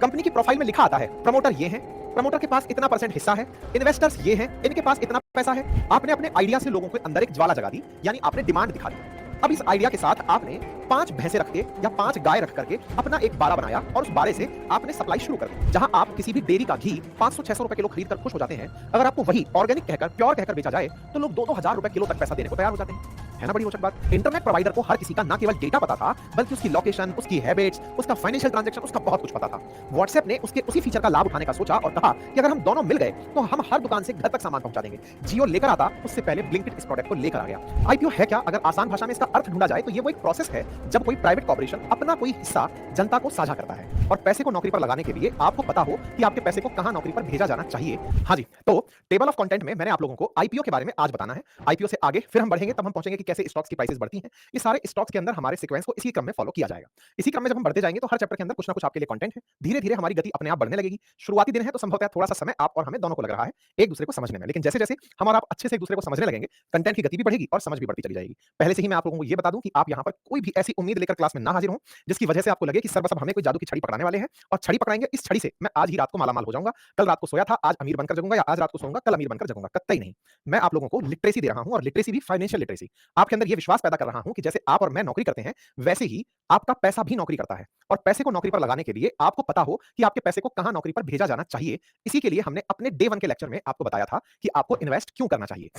Company की profile में लिखा आता है प्रमोटर ये हैं, प्रमोटर के पास इतना परसेंट हिस्सा है, इन्वेस्टर्स ये हैं, इनके पास इतना पैसा है। आपने अपने आइडिया से लोगों के अंदर एक ज्वाला जगा दी, यानी आपने डिमांड दिखा दी। अब इस आइडिया के साथ आपने 5 भैंसे रख के या 5 गाय रख करके अपना एक बाड़ा बनाया और उस बाड़े से आपने सप्लाई शुरू कर दी। जहां आप किसी भी डेयरी का घी 500-600 रुपए किलो खरीद कर खुश हो जाते हैं, अगर आपको वही ऑर्गेनिक कहकर प्योर कहकर बेचा जाए तो लोग 2-2 हजार रुपए किलो तक पैसा देने को तैयार हो जाते हैं। है ना बड़ी रोचक बात। इंटरनेट प्रोवाइडर को हर किसी का ना केवल डेटा पता था, बल्कि उसकी लोकेशन, उसकी हैबिट्स, उसका फाइनेंशियल ट्रांजैक्शन, उसका बहुत कुछ पता था। व्हाट्सएप ने उसके उसी फीचर का लाभ उठाने का सोचा और कहा कि अगर हम दोनों मिल गए तो हम हर दुकान से घर तक सामान पहुंचा देंगे। जियो लेकर आता उससे पहले ब्लिंकिट इस प्रोडक्ट को लेकर आ गया। आईपीओ है क्या? अगर आसान भाषा में इसका अर्थ ढूंढा जाए तो ये वो एक प्रोसेस है जब कोई प्राइवेट कॉर्पोरेशन अपना कोई हिस्सा जनता को साझा करता है और पैसे को नौकरी पर लगाने के लिए आपको पता हो कि आपके पैसे को कहां नौकरी पर भेजा जाना चाहिए। हाँ जी, तो टेबल ऑफ कंटेंट में मैंने आप लोगों को आईपीओ के बारे में आज बताना है। आईपीओ से आगे फिर हम बढ़ेंगे, तब हम पहुंचेंगे कि कैसे स्टॉक्स की प्राइसेस बढ़ती हैं। ये सारे स्टॉक्स के अंदर हमारे सीक्वेंस को इसी क्रम में फॉलो किया जाएगा। इसी क्रम में जब हम बढ़ते जाएंगे तो हर चैप्टर के अंदर कुछ ना कुछ आपके लिए कंटेंट है। धीरे-धीरे हमारी गति अपने आप बढ़ने लगेगी। शुरुआती दिन है तो संभवतः थोड़ा-सा समय आप और हमें दोनों को लग रहा है एक दूसरे को समझने में, लेकिन जैसे-जैसे हम और आप अच्छे से एक दूसरे को समझने लगेंगे, कंटेंट की गति भी बढ़ेगी और समझ भी बढ़ती चली जाएगी। पहले से ही मैं आप लोगों को ये बता दूं कि आप यहां पर कोई भी ऐसी उम्मीद लेकर क्लास में ना हाजिर हों जिसकी वजह से आपको लगे कि सर बस अब हमें कोई जादू की छड़ी पकड़ाने वाले हैं और छड़ी पकड़ाएंगे, इस छड़ी से मैं आज ही रात को मालामाल हो जाऊंगा। कल रात को सोया था, आज अमीर बनकर जगूंगा, या आज रात को सोऊंगा, कल अमीर बनकर जगूंगा। कतई नहीं। मैं आप लोगों को लिटरेसी दे रहा हूं, और लिटरेसी भी फाइनेंशियल लिटरेसी। आपके अंदर यह विश्वास पैदा कर रहा हूं कि जैसे आप और मैं नौकरी करते हैं, वैसे ही आपका पैसा भी नौकरी करता है और पैसे को नौकरी पर लगाने के लिए आपको पता हो कि आपके पैसे को कहां नौकरी पर भेजा जाना चाहिए। इसी के लिए हमने अपने डे 1 के लेक्चर में आपको बताया था कि आपको इन्वेस्ट क्यों करना चाहिए।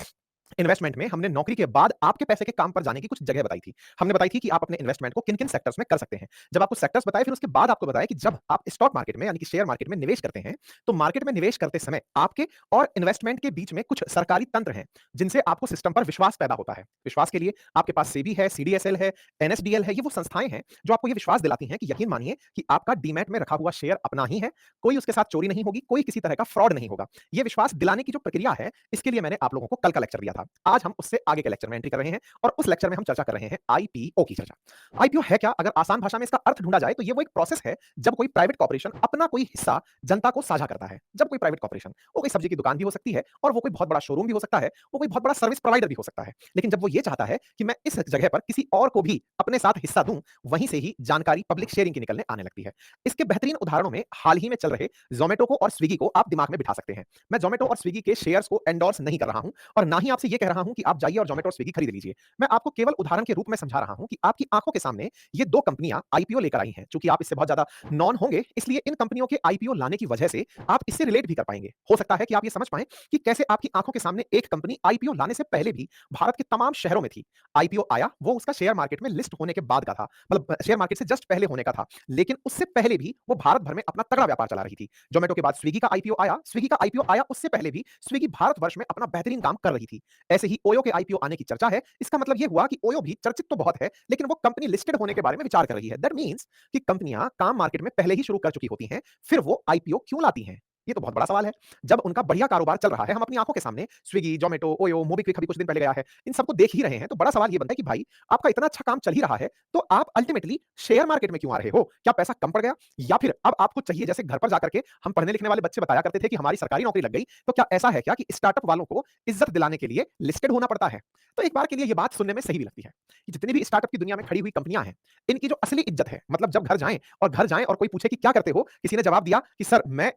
इन्वेस्टमेंट में हमने नौकरी के बाद आपके पैसे के काम पर जाने की कुछ जगह बताई थी। हमने बताई थी कि आप अपने इन्वेस्टमेंट को किन-किन सेक्टर्स में कर सकते हैं। जब आपको सेक्टर्स बताए, फिर उसके बाद आपको बताया कि जब आप स्टॉक मार्केट में यानी कि शेयर मार्केट में निवेश करते हैं, तो मार्केट में निवेश करते समय आपके और इन्वेस्टमेंट के बीच में कुछ सरकारी तंत्र हैं, जिनसे आपको सिस्टम पर विश्वास पैदा होता है। विश्वास के लिए आपके पास सेबी है, सीडीएसएल है, एनएसडीएल है। ये वो संस्थाएं हैं जो आपको ये विश्वास दिलाती हैं कि यकीन मानिए कि आपका डीमैट में रखा हुआ शेयर अपना ही है, कोई उसके साथ चोरी नहीं होगी, कोई किसी तरह का फ्रॉड नहीं होगा। ये विश्वास दिलाने की जो प्रक्रिया है, इसके लिए मैंने आप लोगों को कल का लेक्चर दिया था। आज हम उससे आगे के लेक्चर में एंट्री कर रहे हैं और उस लेक्चर में हम चर्चा कर रहे हैं आईपीओ की चर्चा। आईपीओ है क्या? अगर आसान भाषा में इसका अर्थ ढूंढा जाए तो ये वो एक प्रोसेस है जब कोई प्राइवेट कॉर्पोरेशन अपना कोई हिस्सा जनता को साझा करता है। जब कोई प्राइवेट कॉर्पोरेशन, वो कोई सब्जी की दुकान भी हो सकती है और वो कोई बहुत बड़ा शोरूम भी हो सकता है, वो कोई बहुत बड़ा सर्विस प्रोवाइडर भी हो सकता है, लेकिन जब वो ये चाहता है कि मैं इस जगह पर किसी और को भी अपने साथ हिस्सा दूं, वहीं से ही जानकारी पब्लिक शेयरिंग की निकलने आने लगती है। इसके बेहतरीन उदाहरणों में हाल ही में चल रहे जोमेटो को और स्विगी को आप दिमाग में बिठा सकते हैं। मैं जोमेटो और स्विगी के शेयर्स को एंडोर्स नहीं कर रहा हूं और ना ही आपसे ये कह रहा हूं कि आप जाइए और जोमेटो और स्विगी खरीद लीजिए। मैं आपको केवल उदाहरण के रूप में समझा रहा हूं कि आपकी आंखों के सामने ये 2 कंपनियां आईपीओ लेकर आई हैं। चूंकि आप इससे बहुत ज्यादा नॉन होंगे, इसलिए इन कंपनियों के आईपीओ लाने की वजह से आप इससे रिलेट भी कर पाएंगे। हो सकता है कि आप ये समझ पाएं कि कैसे आपकी आंखों के सामने एक कंपनी आईपीओ लाने से पहले भी भारत के तमाम शहरों में थी। आईपीओ आया, वो उसका शेयर मार्केट में लिस्ट होने के बाद का था, मतलब शेयर मार्केट से जस्ट पहले होने का था, लेकिन उससे पहले भी वो भारत भर में अपना तगड़ा व्यापार चला रही थी। जोमेटो के बाद स्विगी का आईपीओ आया, स्विगी का आईपीओ आया उससे पहले भी स्विगी भारतवर्ष में अपना बेहतरीन काम कर रही थी। ऐसे ही ओयो के आईपीओ आने की चर्चा है। इसका मतलब यह हुआ कि ओयो भी चर्चित तो बहुत है, लेकिन वो कंपनी लिस्टेड होने के बारे में विचार कर रही है। दैट मींस कि कंपनियां काम मार्केट में पहले ही शुरू कर चुकी होती हैं, फिर वो आईपीओ क्यों लाती हैं? ये तो बहुत बड़ा सवाल है। जब उनका बढ़िया कारोबार चल रहा है, हम अपनी आंखों के सामने स्विगी, जोमेटो, ओयो, मोबीक्विक अभी कुछ दिन पहले गया है, इन सबको देख ही रहे हैं, तो बड़ा सवाल ये बनता है कि भाई आपका इतना अच्छा काम चल ही रहा है, तो आप अल्टीमेटली शेयर मार्केट में क्यों आ रहे हो? क्या पैसा कम पड़ गया? या फिर अब आपको चाहिए, जैसे घर पर जाकर के हम पढ़ने लिखने वाले बच्चे बताया करते थे कि हमारी सरकारी नौकरी लग गई, तो क्या ऐसा है क्या कि स्टार्टअप वालों को इज्जत दिलाने के लिए लिस्टेड होना पड़ता है? तो एक बार के लिए ये बात सुनने में सही भी लगती है कि जितनी भी स्टार्टअप की दुनिया में खड़ी हुई कंपनियां हैं, इनकी जो असली इज्जत है, मतलब जब घर जाएं और कोई पूछे कि क्या करते हो, किसी ने जवाब दिया कि सर मैं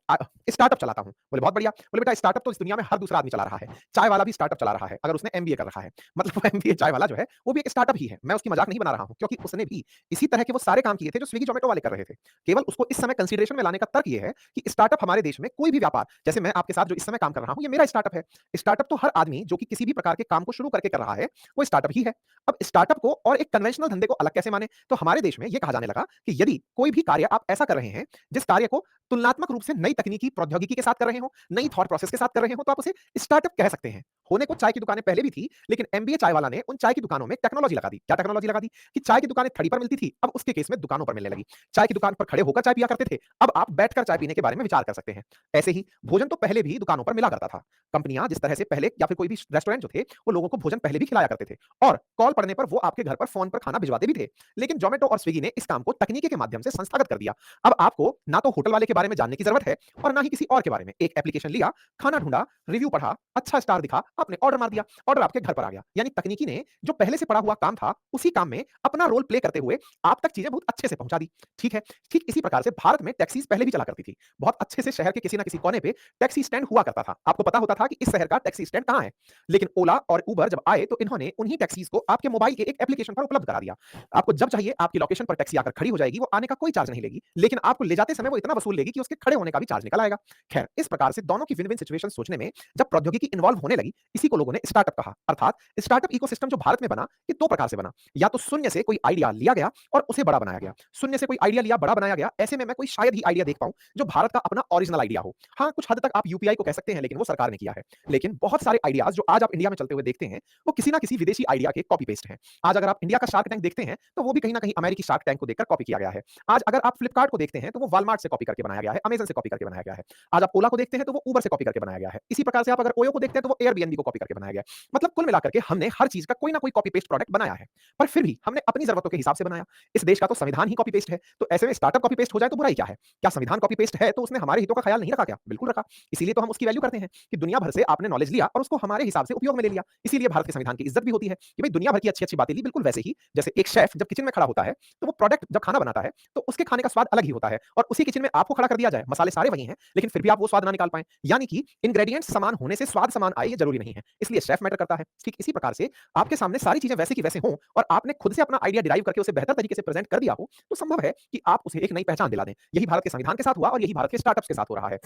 स्टार्टअप चलाता हूं। बोले बहुत बढ़िया। बोले बेटा स्टार्टअप तो इस दुनिया में हर दूसरा आदमी चला रहा है, चाय वाला भी स्टार्टअप चला रहा है अगर उसने एमबीए कर रखा है। मतलब वो एमबीए चाय वाला जो है वो भी एक स्टार्टअप ही है। मैं उसकी मजाक नहीं बना रहा हूं, क्योंकि उसने भी इसी तरह के वो सारे काम किए थे जो स्विगी जोमेटो वाले कर रहे थे। केवल उसको इस समय कंसीडरेशन में लाने का तर्क ये है कि स्टार्टअप हमारे देश में कोई भी व्यापार, जैसे मैं आपके साथ जो इस समय काम कर रहा हूं, ये मेरा स्टार्टअप है। स्टार्टअप तो हर आदमी जो कि किसी भी प्रकार के काम को शुरू करके कर रहा है, वो स्टार्टअप ही है। अब स्टार्टअप को और एक कन्वेंशनल धंधे को अलग कैसे माने? तो हमारे देश में यह कहा जाने लगा कि यदि कोई भी कार्य आप ऐसा कर रहे हैं जिस कार्य को तुलनात्मक रूप से नई तकनीकी प्रौद्योगिकी के साथ कर रहे हो, नई थॉट प्रोसेस के साथ कर रहे हो, तो आप उसे स्टार्टअप कह सकते हैं। होने को चाय की दुकानें पहले भी थी, लेकिन एमबीए चाय वाला ने उन चाय की दुकानों में टेक्नोलॉजी लगा दी। क्या टेक्नोलॉजी लगा दी? कि चाय की दुकानें थड़ी पर मिलती थी, अब उसके केस में दुकानों पर मिलने लगी। चाय की दुकान पर खड़े होकर चाय पिया करते थे, अब आप बैठकर चाय पीने के बारे में विचार कर सकते हैं। ऐसे ही भोजन तो पहले भी दुकानों पर मिला करता था। कंपनियां जिस तरह से पहले, या फिर कोई भी रेस्टोरेंट जो थे, वो लोगों को भोजन पहले भी खिलाया करते थे और कॉल पड़ने पर वो आपके घर पर फोन पर खाना भिजवाते भी थे। लेकिन जोमेटो और स्विगी ने इस काम को तकनीकी के माध्यम से संस्थागत कर दिया। अब आपको ना तो होटल वाले के बारे में जानने की जरूरत है और ना ही किसी और के बारे में। एक एप्लीकेशन लिया, खाना ढूंढा, रिव्यू पढ़ा, अच्छा स्टार दिखा, आपने ऑर्डर मार दिया, ऑर्डर आपके घर पर आ गया। यानी तकनीकी ने जो पहले से पड़ा हुआ काम था, उसी काम में अपना रोल प्ले करते हुए आप तक चीजें बहुत अच्छे से पहुंचा दी। ठीक है, ठीक इसी प्रकार से भारत में टैक्सीज पहले भी चला करती थी। बहुत अच्छे से शहर के किसी ना किसी कोने पे टैक्सी स्टैंड हुआ करता था। आपको पता होता था कि इस शहर का टैक्सी स्टैंड कहां है। लेकिन ओला और उबर जब आए तो इन्होंने उन्हीं टैक्सीज को आपके मोबाइल के एक एप्लीकेशन पर उपलब्ध करा दिया। आपको जब चाहिए आपकी लोकेशन पर टैक्सी आकर खड़ी हो जाएगी, वो आने का कोई चार्ज नहीं लेगी, लेकिन आपको ले जाते समय वो इतना वसूल लेगी कि उसके खड़े होने का भी चार्ज निकल आएगा। खैर, इस प्रकार से दोनों की विन विन सिचुएशन सोचने में जब प्रौद्योगिकी इन्वॉल्व होने लगी, इसी को लोगों ने स्टार्टअप कहा। अर्थात स्टार्टअप इकोसिस्टम जो भारत में बना, ये दो प्रकार से बना। या तो शून्य से कोई आइडिया लिया गया और उसे बड़ा बनाया गया। शून्य से कोई आइडिया लिया, बड़ा बनाया गया, ऐसे में मैं कोई शायद ही आइडिया देख पाऊं जो भारत का अपना ओरिजिनल आइडिया हो। हाँ, कुछ हद तक आप यूपीआई को कह सकते हैं, लेकिन वो सरकार ने किया है। लेकिन बहुत सारे आइडियाज जो आज आप इंडिया में चलते हुए देखते हैं, वो किसी ना किसी विदेशी आइडिया के कॉपी पेस्ट हैं। आज अगर आप इंडिया का शार्क टैंक देखते हैं, तो वो भी कहीं ना कहीं अमेरिकी शार्क टैंक को देखकर कॉपी किया गया है। आज अगर आप फ्लिपकार्ट को देखते हैं, तो वो वॉलमार्ट से कॉपी करके बनाया गया है, अमेज़न से कॉपी करके बनाया गया है। आज आप ओला को देखते हैं, तो वो उबर से कॉपी करके बनाया गया है। इसी प्रकार से आप अगर ओयो को देखते हैं, तो वो एयरबीएनबी को कॉपी करके बनाया गया है। मतलब कुल मिलाकर के हमने हर चीज का कोई ना कोई कॉपी पेस्ट प्रोडक्ट बनाया है, पर फिर भी हमने अपनी जरूरतों के हिसाब से बनाया। इस देश का तो संविधान ही कॉपी पेस्ट है, तो ऐसे में स्टार्टअप कॉपी पेस्ट हो जाए तो बुराई क्या है? क्या संविधान कॉपी पेस्ट है तो उसने हमारे हितों का ख्याल नहीं रखा क्या? बिल्कुल रखा। इसीलिए तो हम उसकी वैल्यू करते हैं कि दुनिया भर से आपने नॉलेज लिया और उसको हमारे हिसाब से उपयोग में ले लिया। इसीलिए भारत के संविधान की इज्जत भी होती है कि भाई दुनिया भर की अच्छी-अच्छी बातें ली, बिल्कुल वैसे ही जैसे एक शेफ जब किचन में खड़ा होता है, तो वो प्रोडक्ट जब खाना बनाता है, तो उसके खाने का स्वाद अलग ही होता है और उसी किचन में आपको खड़ा कर दिया जाए, मसाले सारे वही हैं, लेकिन फिर भी आप वो स्वाद ना निकाल पाएँ। यानी कि इंग्रेडिएंट्स समान होने से स्वाद समान आए ये जरूरी नहीं है। इसलिए शेफ मैटर करता है। ठीक इसी प्रकार से आपके सामने सारी चीजें वैसे की वैसे हों और आपने खुद से अपना आइडिया डिराइव करके उसे बेहतर तरीके से प्रेजेंट कर दिया हो, तो संभव है कि आप उसे एक नई पहचान दिला दें। यही भारत के संविधान के साथ हुआ और यही भारत के स्टार्टअप्स के साथ हो रहा है।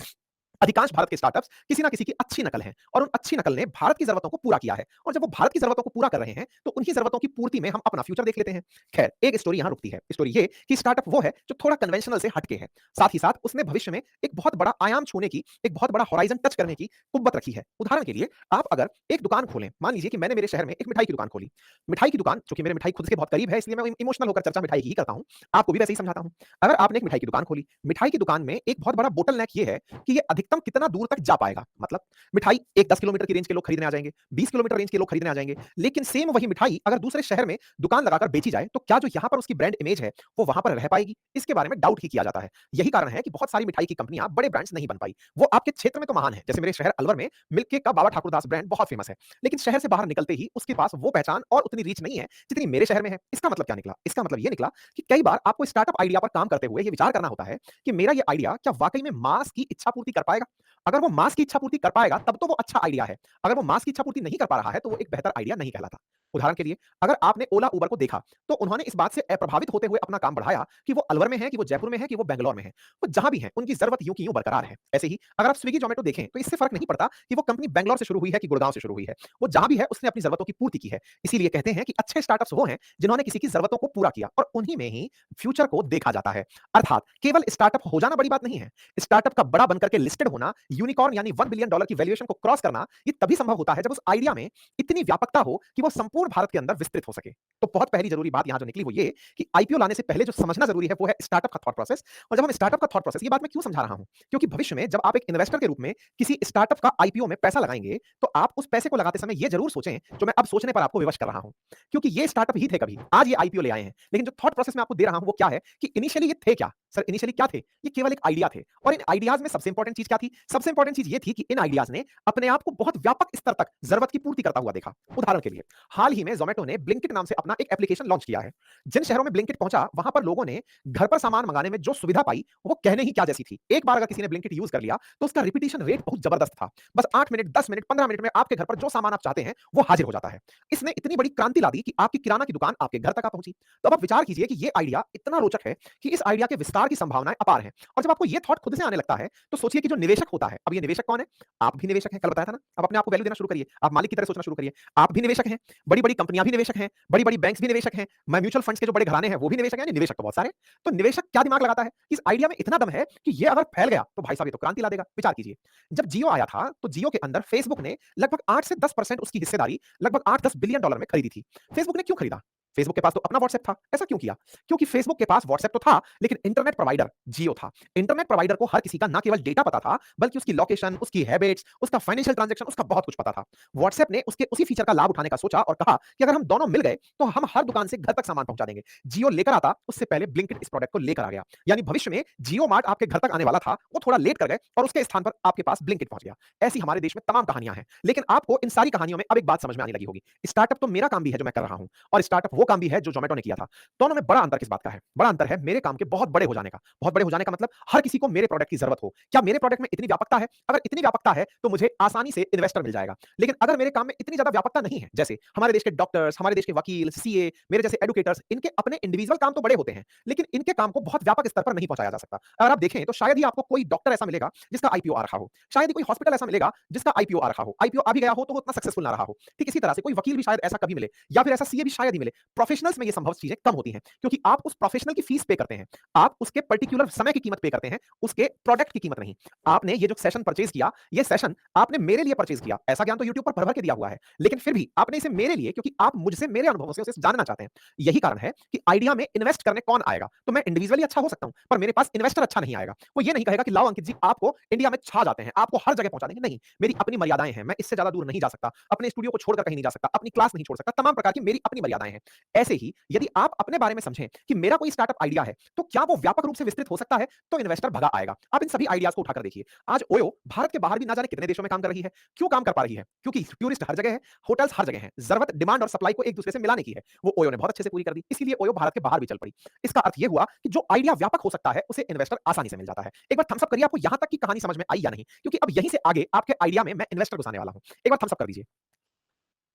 अधिकांश भारत के स्टार्टअप्स किसी ना किसी की अच्छी नकल हैं और उन अच्छी नकल ने भारत की जरूरतों को पूरा किया है और जब वो भारत की जरूरतों को पूरा कर रहे हैं तो उन्हीं जरूरतों की पूर्ति में हम अपना फ्यूचर देख लेते हैं। खैर, एक स्टोरी यहां रुकती है। स्टोरी ये कि स्टार्टअप वो है जो थोड़ा कन्वेंशनल से हटके है, साथ ही साथ उसने भविष्य में एक बहुत बड़ा आयाम छूने की, एक बहुत बड़ा होराइजन टच करने की कुव्वत रखी है। उदाहरण के लिए, आप अगर एक दुकान खोलें, मान लीजिए कि मैंने मेरे शहर में एक मिठाई की दुकान खोली। मिठाई की दुकान, चूंकि मेरे मिठाई खुद के बहुत करीब है, इसलिए मैं इमोशनल होकर चर्चा मिठाई की ही करता हूं, आपको भी वैसे ही समझाता हूं। अगर आपने एक मिठाई की दुकान खोली, मिठाई की दुकान में एक बहुत बड़ा बोटल नेक ये है कि ये अधिकतम कितना दूर तक जा पाएगा। मतलब मिठाई एक 10 किलोमीटर की रेंज के लोग खरीदने आ जाएंगे, 20 किलोमीटर रेंज के लोग खरीदने आ जाएंगे, लेकिन सेम वही मिठाई अगर दूसरे शहर में दुकान लगाकर बेची जाए, तो क्या जो यहां पर उसकी ब्रांड इमेज है, वो वहां पर रह पाएगी? इसके बारे में डाउट ही किया जाता है। यही कारण है कि बहुत सारी मिठाई की कंपनियां बड़े ब्रांड्स नहीं बन पाई। वो आपके क्षेत्र में तो महान है, जैसे मेरे शहर अलवर में मिल्क केक का बाबा ठाकुरदास ब्रांड बहुत फेमस है, लेकिन शहर से बाहर निकलते ही उसके पास वो पहचान और उतनी रीच नहीं है जितनी मेरे शहर में है। इसका मतलब क्या निकला? इसका मतलब ये निकला कि कई बार आपको स्टार्टअप आइडिया पर काम करते हुए ये विचार करना होता है कि मेरा ये आइडिया क्या वाकई में मास की इच्छा पूर्ति कर पाएगा? अगर वो मास की इच्छा पूर्ति कर पाएगा, तब तो वो अच्छा आइडिया है। अगर वो मास की इच्छा पूर्ति नहीं कर पा रहा है, तो वो एक बेहतर आइडिया नहीं कहलाता। उदाहरण के लिए, अगर आपने ओला उबर को देखा, तो उन्होंने इस बात से अप्रभावित होते हुए अपना काम बढ़ाया कि वो अलवर में है, कि वो जयपुर में है, कि वो बैंगलोर में है। वो जहां भी है, उनकी जरूरत यूं की यूं बरकरार है। ऐसे ही अगर आप स्विगी जोमेटो देखें, तो इससे फर्क नहीं पड़ता कि वो कंपनी बैंगलोर से शुरू हुई है कि गुड़गांव से शुरू हुई है। वो जहां भी है, उसने अपनी जरूरतों की पूर्ति की है। इसीलिए कहते हैं कि अच्छे स्टार्टअप्स वो हैं जिन्होंने किसी की जरूरतों को पूरा किया और उन्हीं में ही फ्यूचर को देखा जाता है। अर्थात केवल स्टार्टअप हो जाना बड़ी बात नहीं है। स्टार्टअप का बड़ा बनकर के लिस्टेड होना, यूनिकॉर्न यानी $1 बिलियन की वैल्यूएशन को क्रॉस करना, ये तभी संभव होता है जब उस आइडिया में इतनी व्यापकता हो कि वो संपूर्ण भारत के अंदर विस्तृत हो सके। तो बहुत पहली जरूरी बात यहां जो निकली वो ये कि आईपीओ लाने से पहले जो समझना जरूरी है वो है स्टार्टअप का थॉट प्रोसेस। और जब हम स्टार्टअप का थॉट प्रोसेस, ये बात मैं क्यों समझा रहा हूं, क्योंकि भविष्य में जब आप एक इन्वेस्टर के रूप में किसी स्टार्टअप का आईपीओ में पैसा लगाएंगे, तो आप उस पैसे को लगाते समय ये जरूर सोचें जो मैं अब सोचने पर आपको विवश कर रहा हूं। क्योंकि ये स्टार्टअप ही थे कभी, आज ये आईपीओ ले आए हैं, लेकिन जो थॉट प्रोसेस मैं आपको दे रहा हूं वो क्या है कि इनिशियली ये थे क्या? सर, इनिशियली क्या थे? ये केवल एक आइडिया थे और इन आइडियाज में सबसे इंपॉर्टेंट चीज क्या थी? सबसे इंपॉर्टेंट चीज ये थी कि इन आइडियाज ने अपने आप को बहुत व्यापक स्तर तक जरूरत की पूर्ति करता हुआ देखा। उदाहरण के लिए, हाल ही में ज़ोमैटो ने ब्लिंकिट नाम से अपना एक एप्लीकेशन लॉन्च किया है। जिन शहरों में ब्लिंकिट पहुंचा, वहां पर लोगों ने घर पर सामान मंगाने में जो सुविधा पाई, वो कहने ही क्या जैसी थी। एक बार अगर किसी ने ब्लिंकिट यूज कर लिया, तो उसका रिपीटिशन रेट बहुत जबरदस्त था। बस 8 मिनट, 10 मिनट, 15 मिनट में आपके घर पर जो सामान आप चाहते हैं, वो हाजिर हो जाता है। इसने इतनी बड़ी क्रांति ला दी कि आपकी किराना की दुकान आपके घर तक आ पहुंची। तो अब आप विचार कीजिए कि ये आइडिया इतना रोचक है कि इस आइडिया के विस्तार की संभावनाएं अपार हैं। और जब आपको ये थॉट खुद से आने लगता है, तो सोचिए कि जो निवेशक होता है, अब ये निवेशक कौन है? आप भी निवेशक हैं, कल बताया था ना। अब अपने आप को वैल्यू देना शुरू करिए, आप मालिक की तरह सोचना शुरू करिए। आप भी निवेशक हैं, बड़ी-बड़ी कंपनियां भी निवेशक हैं, बड़ी-बड़ी बैंक्स भी निवेशक हैं, म्यूचुअल फंड्स के जो बड़े घराने हैं वो भी निवेशक हैं, यानी निवेशक तो बहुत सारे हैं। तो निवेशक क्या दिमाग लगाता है कि इस आइडिया में इतना दम है कि ये अगर फैल गया तो भाई साहब ये तो क्रांति ला देगा। विचार कीजिए, जब जियो आया था, तो जियो के अंदर फेसबुक ने लगभग 8 से 10% उसकी हिस्सेदारी लगभग $8-10 बिलियन में खरीदी थी। फेसबुक ने क्यों खरीदा? फेसबुक के पास तो अपना व्हाट्सएप था। ऐसा क्यों किया? क्योंकि फेसबुक के पास व्हाट्सएप तो था, लेकिन इंटरनेट प्रोवाइडर जियो था। इंटरनेट प्रोवाइडर को हर किसी का ना केवल डेटा पता था, बल्कि उसकी लोकेशन, उसकी हैबिट्स, उसका फाइनेंशियल ट्रांजैक्शन, उसका बहुत कुछ पता था। व्हाट्सएप ने उसके उसी फीचर का लाभ उठाने का सोचा और कहा कि अगर हम दोनों मिल गए, तो हम हर दुकान से घर तक सामान पहुंचा देंगे। जियो लेकर आता, उससे पहले ब्लिंकिट इस प्रोडक्ट को लेकर आ गया। यानी भविष्य में जियो मार्ट आपके घर तक आने वाला था, वो थोड़ा लेट कर गए और उसके स्थान पर आपके पास ब्लिंकिट पहुंच गया। ऐसी हमारे देश में तमाम कहानियां हैं। लेकिन आपको इन सारी कहानियों में अब एक बात समझ में आने लगी होगी। स्टार्टअप तो मेरा काम भी है जो मैं कर रहा हूं, और स्टार्टअप वो काम भी है जो जोमेटो ने किया था। दोनों में बड़ा अंतर किस बात का है? बड़ा अंतर है मेरे काम के बहुत बड़े हो जाने का। बहुत बड़े हो जाने का मतलब हर किसी को मेरे प्रोडक्ट की जरूरत हो। क्या मेरे प्रोडक्ट में इतनी व्यापकता है? अगर इतनी व्यापकता है तो मुझे आसानी से इन्वेस्टर मिल जाएगा। लेकिन अगर मेरे काम में इतनी ज्यादा व्यापकता नहीं है, जैसे हमारे देश के डॉक्टर्स, हमारे देश के वकील, सीए, मेरे जैसे एडुकेटर्स, इनके अपने इंडिविजुअल काम तो बड़े होते हैं, लेकिन इनके काम को बहुत व्यापक स्तर पर नहीं पहुंचाया जा सकता। अगर आप देखें तो शायद ही आपको कोई डॉक्टर ऐसा मिलेगा जिसका आईपीओ आ रहा हो। शायद ही कोई हॉस्पिटल ऐसा मिलेगा जिसका आईपीओ आ रहा हो। आईपीओ आ भी गया हो तो वो उतना सक्सेसफुल ना रहा हो। ठीक इसी तरह से कोई वकील भी शायद ऐसा कभी मिले, या फिर ऐसा सीए भी शायद ही मिले। प्रोफेशनल्स में ये संभव चीजें कम होती हैं, क्योंकि आप उस प्रोफेशनल की फीस पे करते हैं, आप उसके पर्टिकुलर समय की कीमत पे करते हैं, उसके प्रोडक्ट की कीमत नहीं। आपने ये जो सेशन परचेज किया, ये सेशन आपने मेरे लिए परचेज किया। ऐसा ज्ञान तो यूट्यूब पर भर भर के दिया हुआ है, लेकिन फिर भी आपने इसे मेरे लिए, क्योंकि आप मुझसे मेरे अनुभवों से उसे जानना चाहते हैं। यही कारण है कि आइडिया में इन्वेस्ट करने कौन आएगा? तो मैं इंडिविजुअली अच्छा हो सकता हूं, पर मेरे पास इन्वेस्टर अच्छा नहीं आएगा। वो ये नहीं कहेगा कि लाओ अंकित जी, आपको इंडिया में छा जाते हैं, आपको हर जगह पहुंचा देंगे। नहीं, मेरी अपनी मर्यादाएं हैं, मैं इससे ज्यादा दूर नहीं जा सकता, अपने स्टूडियो को छोड़कर कहीं नहीं जा सकता, अपनी क्लास नहीं छोड़ सकता। तमाम प्रकार की मेरी अपनी मर्यादाएं हैं। ऐसे ही यदि आप अपने बारे में समझें कि मेरा कोई स्टार्टअप आइडिया है, तो क्या वो व्यापक रूप से विस्तृत हो सकता है, तो इन्वेस्टर भगा आएगा। आप इन सभी आइडियाज को उठाकर देखिए। आज ओयो भारत के बाहर भी ना जाने कितने देशों में काम कर रही है। क्यों काम कर पा रही है? क्योंकि टूरिस्ट हर जगह है, होटल्स हर जगह हैं। जरूरत डिमांड और सप्लाई को एक दूसरे से मिलाने की है, वो ओयो ने बहुत अच्छे से पूरी कर दी। इसीलिए ओयो भारत के बाहर भी चल पड़ी। इसका अर्थ ये हुआ कि जो आइडिया व्यापक हो सकता है, उसे इन्वेस्टर आसानी से मिल जाता है। एक बार थम्स अप करिए, आपको यहां तक की कहानी समझ में आई या नहीं, क्योंकि अब यहीं से आगे आपके आइडिया में मैं इन्वेस्टर घुसाने वाला हूं। एक बार थम्स अप कर दीजिए,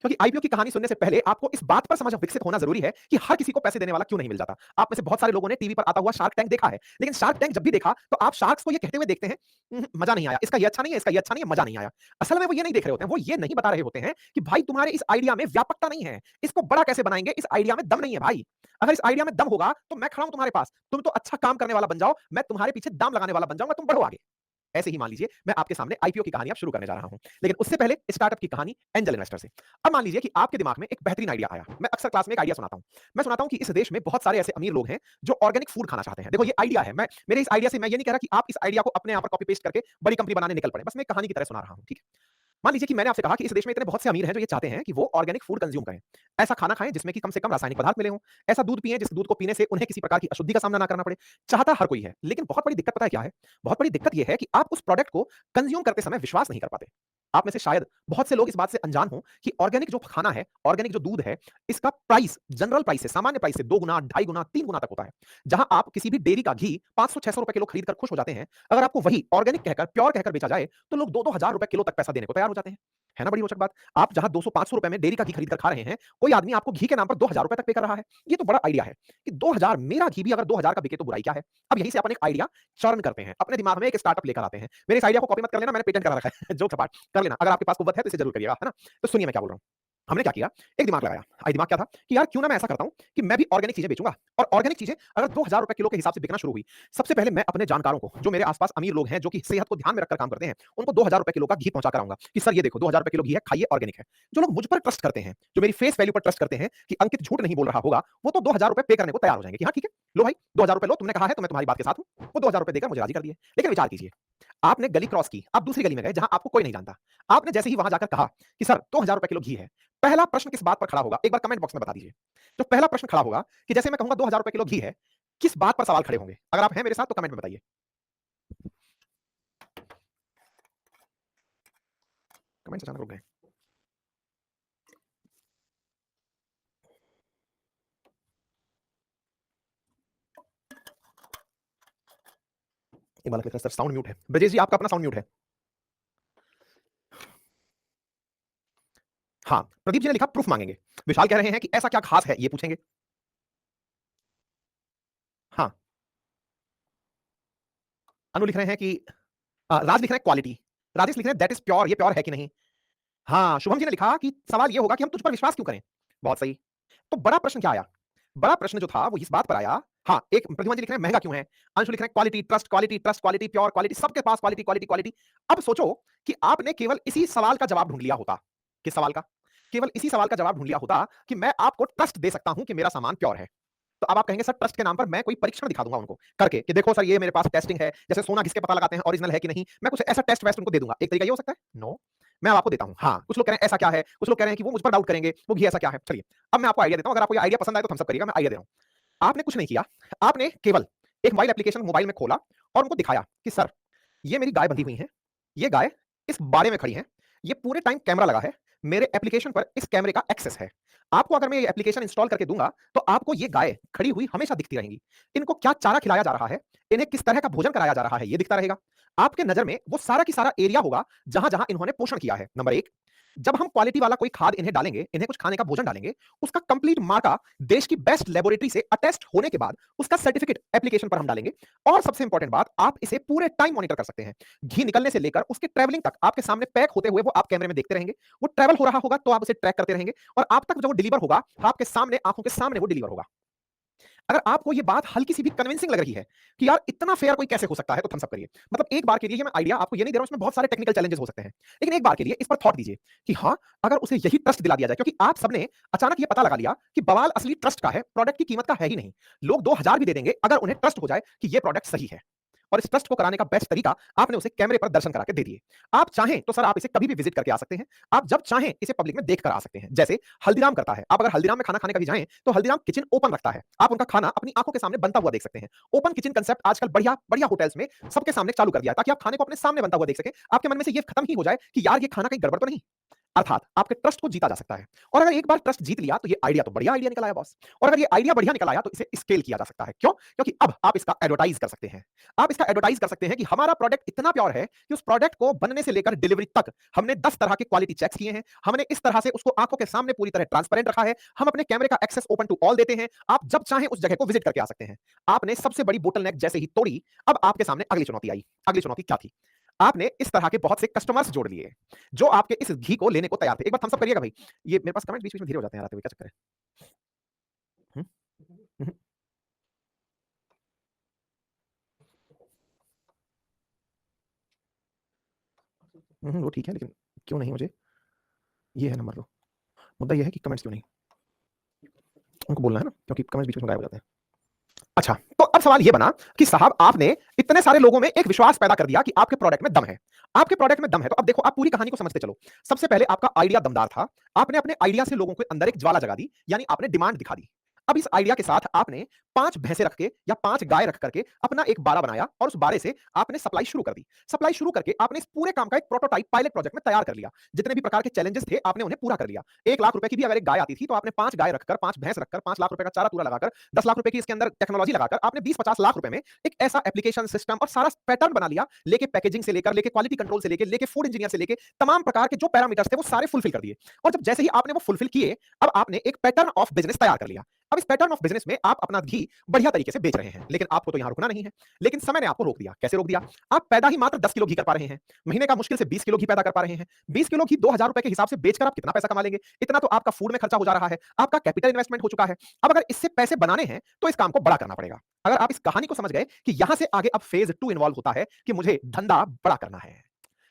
क्योंकि आईपीओ की कहानी सुनने से पहले आपको इस बात पर समझ विकसित होना जरूरी है कि हर किसी को पैसे देने वाला क्यों नहीं मिल जाता। आप में से बहुत सारे लोगों ने टीवी पर आता हुआ शार्क टैंक देखा है, लेकिन शार्क टैंक जब भी देखा तो आप शार्क्स को ये कहते हुए देखते हैं, मजा नहीं आया, इसका ये अच्छा नहीं है, इसका ये अच्छा नहीं है, मजा नहीं आया। असल में वो ये नहीं देख रहे होते हैं, वो ये नहीं बता रहे होते हैं कि भाई तुम्हारे इस आइडिया में व्यापकता नहीं है, इसको बड़ा कैसे बनाएंगे, इस आइडिया में दम नहीं है भाई। अगर इस आइडिया में दम होगा तो मैं खड़ा हूं तुम्हारे पास, तुम तो अच्छा काम करने वाला बन जाओ, मैं तुम्हारे पीछे दाम लगाने वाला बन जाऊंगा, तुम बढ़ो आगे। ऐसे ही मान लीजिए मैं आपके सामने आईपीओ की कहानी अब शुरू करने जा रहा हूं, लेकिन उससे पहले स्टार्टअप की कहानी एंजल इन्वेस्टर से। अब मान लीजिए कि आपके दिमाग में एक बेहतरीन आइडिया आया। मैं अक्सर क्लास में एक आइडिया सुनाता हूं। मैं सुनाता हूं कि इस देश में बहुत सारे ऐसे अमीर लोग हैं जो ऑर्गेनिक फूड खाना चाहते हैं। देखो ये आइडिया है, मैं मेरे इस आइडिया से मैं ये नहीं कह रहा कि आप इस आइडिया को अपने यहां पर कॉपी पेस्ट करके बड़ी कंपनी बनाने निकल पड़े, बस मैं एक कहानी की तरह सुना रहा हूं, ठीक है? मान लीजिए कि मैंने आपसे कहा कि इस देश में इतने बहुत से अमीर हैं जो ये चाहते हैं कि वो ऑर्गेनिक फूड कंज्यूम करें। ऐसा खाना खाएं जिसमें कि कम से कम रासायनिक पदार्थ मिले हों। ऐसा दूध पिएं जिस दूध को पीने से उन्हें किसी प्रकार की अशुद्धि का सामना ना करना पड़े। चाहता हर कोई है, लेकिन बहुत बड़ी दिक्कत पता है क्या है? बहुत बड़ी दिक्कत ये है कि आप उस प्रोडक्ट को कंज्यूम करते समय विश्वास नहीं कर पाते। आप में से शायद बहुत से लोग इस बात से अनजान हों कि ऑर्गेनिक जो खाना है, ऑर्गेनिक जो दूध है, इसका प्राइस जनरल प्राइस से, सामान्य प्राइस से 2 गुना, ढाई गुना, 3 गुना तक होता है। जहां आप किसी भी डेयरी का घी 500-600 रुपए किलो खरीद कर खुश हो जाते हैं, अगर आपको वही ऑर्गेनिक कहकर, प्योर कहकर बेचा जाए, तो लोग 2-2 हज़ार रुपए किलो तक पैसा देने को तैयार हो जाते हैं। है ना बड़ी रोचक बात? आप जहां 200-500 रुपए में डेयरी का घी खरीद कर खा रहे हैं, कोई आदमी आपको घी के नाम पर 2000 रुपए तक पे कर रहा है। ये तो बड़ा आइडिया है कि 2000, मेरा घी भी अगर 2000 का बिके तो बुराई क्या है? अब यहीं से अपन एक आइडिया चर्न करते हैं, अपने दिमाग में एक स्टार्टअप लेकर आते हैं। मेरे इस आइडिया को कॉपी मत कर लेना, मैंने पेटेंट करा रखा है। जोक सपाट कर लेना, अगर आपके पास कुव्वत है तो इसे जरूर करिएगा, है ना? तो सुनिए मैं क्या बोल रहा हूं। हमने क्या किया, एक दिमाग लगाया। दिमाग क्या था कि यार क्यों ना मैं ऐसा करता हूं कि मैं भी ऑर्गेनिक चीजें बेचूंगा, और ऑर्गेनिक चीजें अगर 2000 रुपए किलो के हिसाब से बिकना शुरू हुई, सबसे पहले मैं अपने जानकारों को, जो मेरे आसपास अमीर लोग हैं जो कि सेहत को ध्यान में रखकर काम करते हैं, उनको 2000 रुपए किलो का घी पहुंचा कर आऊंगा कि सर ये देखो 2000 रुपए किलो घी है, खाइए, ऑर्गेनिक है। जो लोग मुझ पर ट्रस्ट करते हैं, जो मेरी फेस वैल्यू पर ट्रस्ट करते हैं कि अंकित झूठ नहीं बोल रहा होगा, वो तो 2000 रुपए पे करने को तैयार हो जाएंगे कि हाँ ठीक है, लो भाई 2000 रुपए लो, तुमने कहा है तो मैं तुम्हारी बात के साथ हूं। वो 2000 रुपए देकर मुझे राजी कर दिए। लेकिन विचार कीजिए, आपने गली क्रॉस की, आप दूसरी गली में गए जहां आपको कोई नहीं जानता। आपने जैसे ही वहां जाकर कहा कि सर 2000 रुपए किलो घी है, पहला प्रश्न किस बात पर खड़ा होगा? एक बार कमेंट बॉक्स में बता दीजिए। जो पहला प्रश्न खड़ा होगा कि जैसे मैं कहूंगा 2000 रुपए किलो घी है, किस बात पर सवाल खड़े होंगे? अगर आप हैं मेरे साथ तो कमेंट में बताइए। कमेंट अचानक रुक गए। एक बार लिखा सर साउंड म्यूट है। ब्रजेश जी आपका अपना साउंड म्यूट है। हाँ, प्रदीप जी ने लिखा प्रूफ मांगेंगे। विशाल कह रहे हैं कि ऐसा क्या खास है ये पूछेंगे। हाँ, अनु लिख रहे हैं कि राज लिख रहे हैं क्वालिटी। राजेश लिख रहे हैं दैट इज प्योर, ये प्योर है कि नहीं। हाँ, शुभम जी ने लिखा कि सवाल ये होगा कि हम तुझ पर विश्वास क्यों करें। बहुत सही। तो बड़ा प्रश्न क्या आया? बड़ा प्रश्न जो था वो इस बात पर आया। हाँ, एक प्रतिमा जी लिख रहे हैं महंगा क्यों है। अंशु लिख रहे हैं quality, trust, quality, trust, quality, pure quality, सबके पास क्वालिटी क्वालिटी क्वालिटी। अब सोचो कि आपने केवल इसी सवाल का जवाब ढूंढ लिया होता। किस सवाल का? केवल इसी सवाल का जवाब ढूंढ लिया होता कि मैं आपको ट्रस्ट दे सकता हूं कि मेरा सामान प्योर है। तो अब आप कहेंगे सर ट्रस्ट के नाम पर मैं कोई परीक्षण दिखा दूंगा उनको करके कि देखो सर ये मेरे पास टेस्टिंग है, जैसे सोना घिस के पता लगाते हैं ओरिजिनल है कि नहीं, मैं कुछ ऐसा टेस्ट वेस्ट उनको दे दूंगा। एक तरीका ये हो सकता है? नो। मैं अब आपको देता हूं। हाँ, कुछ लोग कह रहे हैं ऐसा क्या है, कुछ लोग कह रहे हैं कि वो मुझ पर डाउट करेंगे, वो घी ऐसा क्या है। चलिए, अब मैं आपको आइडिया देता हूं, अगर आपको ये आइडिया पसंद आए तो थम्स अप करिएगा, मैं आइडिया दे रहा हूं। आपने कुछ नहीं किया, आपने केवल एक मोबाइल एप्लीकेशन मोबाइल में खोला और उनको दिखाया कि सर ये मेरी गाय बंधी हुई है, ये गाय इस बाड़े में खड़ी है, ये पूरे टाइम कैमरा लगा है, मेरे एप्लीकेशन पर इस कैमरे का एक्सेस है। आपको अगर मैं ये एप्लीकेशन इंस्टॉल करके दूंगा तो आपको ये गाय खड़ी हुई हमेशा दिखती रहेंगी। इनको क्या चारा खिलाया जा रहा है, इन्हें किस तरह का भोजन कराया जा रहा है, ये दिखता रहेगा। आपके नजर में वो सारा की सारा एरिया होगा जहां जहां इन्होंने पोषण किया है। नंबर एक, जब हम क्वालिटी वाला कोई खाद इन्हें डालेंगे, इन्हें कुछ खाने का भोजन डालेंगे, उसका कंप्लीट मार्का देश की बेस्ट लेबोरेटरी से अटेस्ट होने के बाद उसका सर्टिफिकेट एप्लीकेशन पर हम डालेंगे। और सबसे इंपॉर्टेंट बात, आप इसे पूरे टाइम मॉनिटर कर सकते हैं। घी निकलने से लेकर उसके ट्रैवलिंग तक आपके सामने पैक होते हुए वो आप कैमरे में देखते रहेंगे। वो ट्रैवल हो रहा होगा तो आप उसे ट्रैक करते रहेंगे और आप तक जब वो डिलीवर होगा, आपके सामने आंखों के सामने वो डिलीवर होगा। अगर आपको ये बात हल्की सी भी कन्विंसिंग लग रही है कि यार इतना फेयर कोई कैसे हो सकता है, तो थम्स अप करिए। मतलब एक बार के लिए मैं आइडिया आपको ये नहीं दे रहा हूं, इसमें बहुत सारे टेक्निकल चैलेंजेस हो सकते हैं, लेकिन एक बार के लिए इस पर थॉट दीजिए कि हाँ, अगर उसे यही ट्रस्ट दिला दिया जाए, क्योंकि आप सबने अचानक ये पता लगा लिया कि बवाल असली ट्रस्ट का है, प्रोडक्ट की कीमत का है ही नहीं। लोग 2000 भी दे देंगे अगर उन्हें ट्रस्ट हो जाए कि ये प्रोडक्ट सही है। और इस ट्रस्ट को कराने का बेस्ट तरीका आपने उसे कैमरे पर दर्शन करा के दे दिए। आप चाहें तो सर आप इसे कभी भी विजिट करके आ सकते हैं, आप जब चाहें इसे पब्लिक में देख कर आ सकते हैं, जैसे हल्दीराम करता है। आप अगर हल्दीराम में खाना खाने कभी जाएं तो हल्दीराम किचन ओपन रखता है, आप उनका खाना अपनी आंखों के सामने बनता हुआ देख सकते हैं। ओपन किचन कंसेप्ट आजकल बढ़िया बढ़िया होटल्स में सबके सामने चालू कर दिया है, ताकि आप खाने को अपने सामने बनता हुआ देख सकें। आपके मन में से ये खत्म ही हो जाए कि यार ये खाना कहीं गड़बड़ तो नहीं। अर्थात आपके ट्रस्ट को जीता जा सकता है। और अगर एक बार ट्रस्ट जीत लिया तो ये आइडिया तो बढ़िया आइडिया निकल आया बॉस। और अगर ये आइडिया बढ़िया निकल आया तो इसे स्केल किया जा सकता है। क्यों? क्योंकि अब आप इसका एडवर्टाइज कर सकते हैं। आप इसका एडवर्टाइज कर सकते हैं कि हमारा प्रोडक्ट इतना प्योर है कि उस प्रोडक्ट को बनने से लेकर डिलीवरी तक हमने 10 तरह के क्वालिटी चेक्स किए हैं, हमने इस तरह से उसको आंखों के सामने पूरी तरह ट्रांसपेरेंट रखा है, हम अपने कैमरे का एक्सेस ओपन टू ऑल देते हैं, आप जब चाहें उस जगह को विजिट करके आ सकते हैं। आपने सबसे बड़ी बोटलनेक जैसे ही तोड़ी, अब आपके सामने अगली चुनौती आई। अगली चुनौती क्या थी? आपने इस तरह के बहुत से कस्टमर्स जोड़ लिए जो आपके इस घी को लेने को तैयार थे। एक बार थम्स अप करिएगा भाई। ये मेरे पास कमेंट बीच-बीच में धीरे हो जाते हैं यार आते हुए, क्या चक्कर है? हुँ, हुँ, वो ठीक है, लेकिन क्यों नहीं मुझे ये है नंबर दो। मुद्दा ये है कि कमेंट्स क्यों नहीं? उनको बोलना है ना, क्योंकि कमेंट्स बीच में गायब हो जाते हैं। अच्छा, तो अब सवाल ये बना कि साहब आपने इतने सारे लोगों में एक विश्वास पैदा कर दिया कि आपके प्रोडक्ट में दम है। आपके प्रोडक्ट में दम है, तो अब देखो आप पूरी कहानी को समझते चलो। सबसे पहले आपका आइडिया दमदार था। आपने अपने आइडिया से लोगों के अंदर एक ज्वाला जगा दी, यानी आपने डिमांड दिखा दी। अब इस आइडिया के साथ आपने 5 भैंसे रख के या 5 गाय रख करके अपना एक बाड़ा बनाया और उस बाड़े से आपने सप्लाई शुरू कर दी। सप्लाई शुरू करके आपने इस पूरे काम का एक प्रोटोटाइप पायलट प्रोजेक्ट में तैयार कर लिया। जितने भी प्रकार के चैलेंजेस थे आपने उन्हें पूरा कर लिया। 1 लाख रुपए की भी अगर एक गाय आती थी तो आपने 5 गाय रखकर, 5 भैंस रखकर, 5 लाख रुपए का चारा-चूरा लगाकर, 10 लाख रुपए की इसके अंदर टेक्नोलॉजी लगाकर आपने 20-50 लाख रुपए में एक ऐसा एप्लीकेशन सिस्टम और सारा पैटर्न बना लिया, लेके पैकेजिंग से लेकर, लेके क्वालिटी कंट्रोल से लेके फूड इंजीनियर से लेके तमाम प्रकार के जो पैरामीटर्स थे वो सारे फुलफिल कर दिए। और जब जैसे ही आपने वो फुलफिल किए, अब आपने एक पैटर्न ऑफ बिजनेस तैयार कर लिया। अब इस पैटर्न ऑफ बिजनेस में आप अपना घी बढ़िया तरीके से बेच रहे हैं, लेकिन आपको तो यहां रुकना नहीं है। लेकिन समय ने आपको रोक दिया। कैसे रोक दिया? आप पैदा ही मात्र 10 किलो घी कर पा रहे हैं, महीने का मुश्किल से 20 किलो घी पैदा कर पा रहे हैं। 20 किलो घी 2000 रुपए के हिसाब से बेचकर आप कितना पैसा कमा लेंगे? इतना तो आपका फूड में खर्चा हो जा रहा है, आपका कैपिटल इन्वेस्टमेंट हो चुका है। अब अगर इससे पैसे बनाने हैं तो इस काम को बड़ा करना पड़ेगा। अगर आप इस कहानी को समझ गए कि यहां से आगे अब फेज 2 इन्वॉल्व होता है कि मुझे धंधा बड़ा करना है।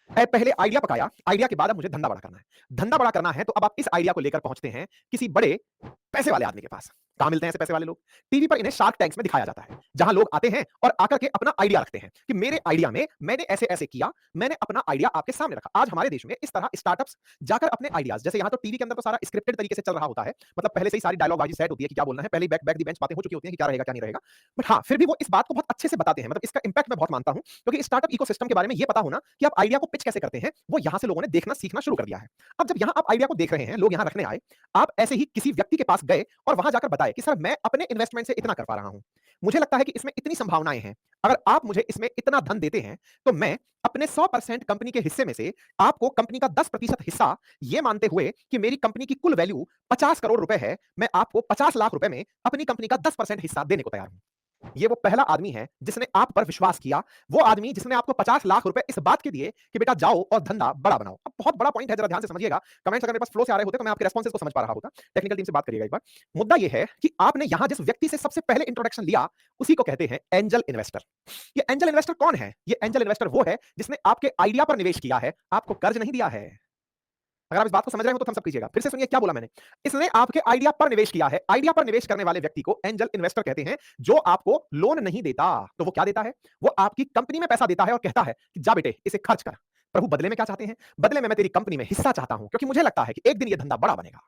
पहले आइडिया पकाया, आइडिया के बाद अब मुझे धंधा बड़ा करना है। धंधा बड़ा करना है तो अब आप इस आइडिया को लेकर पहुंचते हैं किसी बड़े पैसे वाले आदमी के पास। कहां मिलते हैं ऐसे पैसे वाले लोग? टीवी पर इन्हें शार्क टैंक्स में दिखाया जाता है, जहां लोग आते हैं और आकर के अपना आइडिया रखते हैं कि मेरे आइडिया में मैंने ऐसे ऐसे किया, मैंने अपना आइडिया आपके सामने रखा। आज हमारे देश में इस तरह स्टार्टअप्स जाकर अपने आइडियाज, जैसे यहां तो टीवी के अंदर तो सारा स्क्रिप्टेड तरीके से चल रहा होता है, मतलब पहले से ही सारी डायलॉग बाजी सेट होती है कि क्या बोलना है, पहले बैक बैक दी बेंच बातें हो चुकी होती हैं कि क्या रहेगा क्या नहीं रहेगा। बट हाँ, फिर भी वो इस बात को बहुत अच्छे से बताते हैं। मतलब इसका इंपैक्ट मैं बहुत मानता हूं, क्योंकि स्टार्टअप इकोसिस्टम के बारे में ये पता होना कि आप आइडिया को पिच कैसे करते हैं, वो यहां से लोगों ने देखना सीखना शुरू कर दिया है। अब जब यहां आप आइडिया को देख रहे हैं, लोग यहां रखने आए, आप ऐसे ही किसी व्यक्ति के पास गए और वहां जाकर बताए कि सर मैं अपने इन्वेस्टमेंट से इतना कर पा रहा हूं, मुझे लगता है कि इसमें इतनी संभावनाएं हैं, अगर आप मुझे इसमें इतना धन देते हैं तो मैं अपने 100% कंपनी के हिस्से में से आपको कंपनी का 10% हिस्सा, ये मानते हुए कि मेरी कंपनी की कुल वैल्यू 50 करोड़ रुपए है, मैं आपको 50 लाख रुपए में अपनी कंपनी का 10% हिस्सा देने को तैयार हूं। ये वो पहला आदमी है जिसने आप पर विश्वास किया, वो आदमी जिसने आपको 50 लाख रुपए इस बात के दिए कि बेटा जाओ और धंधा बड़ा बनाओ। अब बहुत बड़ा पॉइंट है, जरा ध्यान से समझिएगा। कमेंट्स अगर मेरे पास फ्लो से आ रहे होते तो मैं आपके रिस्पॉन्सेस को समझ पा रहा होता। टेक्निकल टीम से बात करिएगा एक बार। मुद्दा ये है कि आपने यहां जिस व्यक्ति से सबसे पहले इंट्रोडक्शन लिया, उसी को कहते हैं एंजल इन्वेस्टर। ये एंजल इन्वेस्टर कौन है? ये एंजल इन्वेस्टर वो है जिसने आपके आइडिया पर निवेश किया है, आपको कर्ज नहीं दिया है। अगर आप इस बात को समझ रहे हो तो थम्स अप कीजिएगा। फिर से सुनिए क्या बोला मैंने। इसने आपके आइडिया पर निवेश किया है। आइडिया पर निवेश करने वाले व्यक्ति को एंजल इन्वेस्टर कहते हैं, जो आपको लोन नहीं देता। तो वो क्या देता है? वो आपकी कंपनी में पैसा देता है और कहता है कि जा बेटे इसे खर्च कर। प्रभु बदले में क्या चाहते हैं? बदले में मैं तेरी कंपनी में हिस्सा चाहता हूं, क्योंकि मुझे लगता है कि एक दिन ये धंधा बड़ा बनेगा।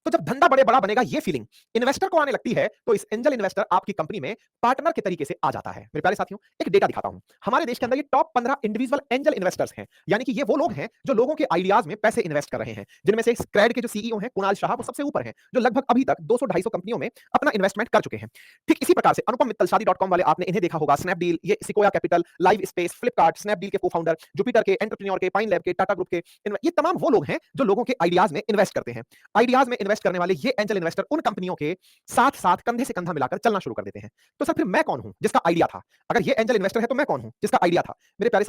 तो जब धंधा बड़ा बनेगा, ये फीलिंग इन्वेस्टर को आने लगती है, तो इस एंजल इन्वेस्टर आपकी कंपनी में पार्टनर के तरीके से आ जाता है। मेरे प्यारे साथियों, एक डेटा दिखाता हूं। हमारे देश के अंदर ये टॉप 15 इंडिविजुअल एंजल इन्वेस्टर्स हैं, यानी कि ये वो लोग हैं जो लोगों के आइडियाज में पैसे इन्वेस्ट कर रहे हैं, जिनमें से स्क्रेड के जो सीईओ हैं कुणाल शाह, वो सबसे ऊपर हैं, जो लगभग अभी तक 200-250 कंपनियों में अपना इन्वेस्टमेंट कर चुके हैं। ठीक इसी प्रकार से अनुपम मित्तल शादी.com वाले, आपने इन्हें देखा होगा, स्नैपडील, ये sequoia capital, live space, Flipkart, Snapdeal के को-फाउंडर, जुपिटर के, एंटरप्रेन्योर के, पाइन लैब के, टाटा ग्रुप के, ये तमाम वो लोग हैं जो लोगों के आइडियाज में इन्वेस्ट करते हैं। आइडियाज में इन्वेस्ट करने वाले ये एंजल इन्वेस्टर उन कंपनियों के साथ-साथ कंधे से कंधा मिलाकर चलना शुरू कर देते हैं। तो सर फिर मैं कौन हूं जिसका आइडिया था? अगर ये एंजल इन्वेस्टर है तो मैं कौन हूं जिसका आइडिया था? मेरे प्यारे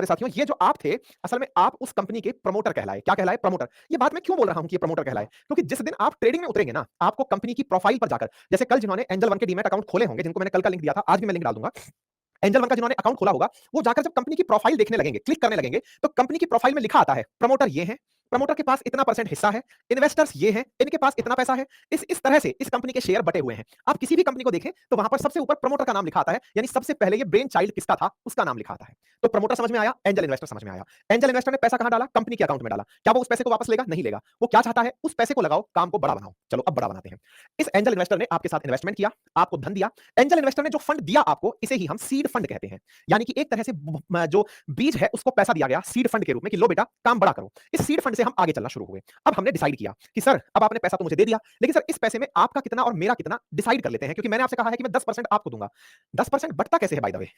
साथियों, ये जो आप थे, असल में आप उस कंपनी के प्रमोटर कहलाए। क्या कहलाए? प्रमोटर। ये बात मैं क्यों बोल रहा हूं कि ये प्रमोटर कहलाए? क्योंकि जिस दिन आप ट्रेडिंग में उतरेंगे ना, आपको कंपनी की प्रोफाइल पर जाकर, जैसे कल जिन्होंने एंजल वन के डीमैट अकाउंट खोले होंगे, जिनको मैंने कल का लिंक दिया था, आज भी मैं लिंक डाल दूंगा। एंजल वन का जिन्होंने अकाउंट खोला होगा, वो जाकर जब कंपनी की प्रोफाइल देखने लगेंगे, क्लिक करने लगेंगे, तो कंपनी की प्रोफाइल में लिखा आता है, प्रमोटर ये हैं, प्रमोटर के पास इतना % हिस्सा है, इन्वेस्टर्स ये हैं, इनके पास इतना पैसा है। इस तरह से इस कंपनी के शेयर बटे हुए हैं। आप किसी भी कंपनी को देखें तो वहां पर सबसे ऊपर प्रमोटर का नाम लिखा आता है, यानी सबसे पहले ये ब्रेन चाइल्ड किसका था, उसका नाम लिखा आता है। तो प्रमोटर समझ में आया, एंजल इन्वेस्टर समझ में आया। एंजल इन्वेस्टर ने पैसा कहां डाला? कंपनी के अकाउंट में डाला। क्या वो उस पैसे को वापस लेगा? नहीं लेगा। वो क्या चाहता है? उस पैसे को लगाओ, काम को बड़ा बनाओ। चलो अब बड़ा बनाते हैं। इस एंजल इन्वेस्टर ने आपके साथ इन्वेस्टमेंट किया, आपको धन दिया। एंजल इन्वेस्टर ने जो फंड दिया आपको, इसे ही हम सीड फंड कहते हैं। यानी कि एक तरह से जो बीज है उसको पैसा दिया गया सीड फंड के रूप में कि लो बेटा काम बड़ा करो। इस सीड फंड से हम आगे चलना शुरू हुए। अब हमने डिसाइड किया कि सर अब आपने पैसा तो मुझे दे दिया, लेकिन सर इस पैसे में आपका कितना और मेरा कितना डिसाइड कर लेते हैं, क्योंकि मैंने आपसे कहा है कि मैं 10% आपको दूंगा। 10% बटता कैसे है बाय द वे?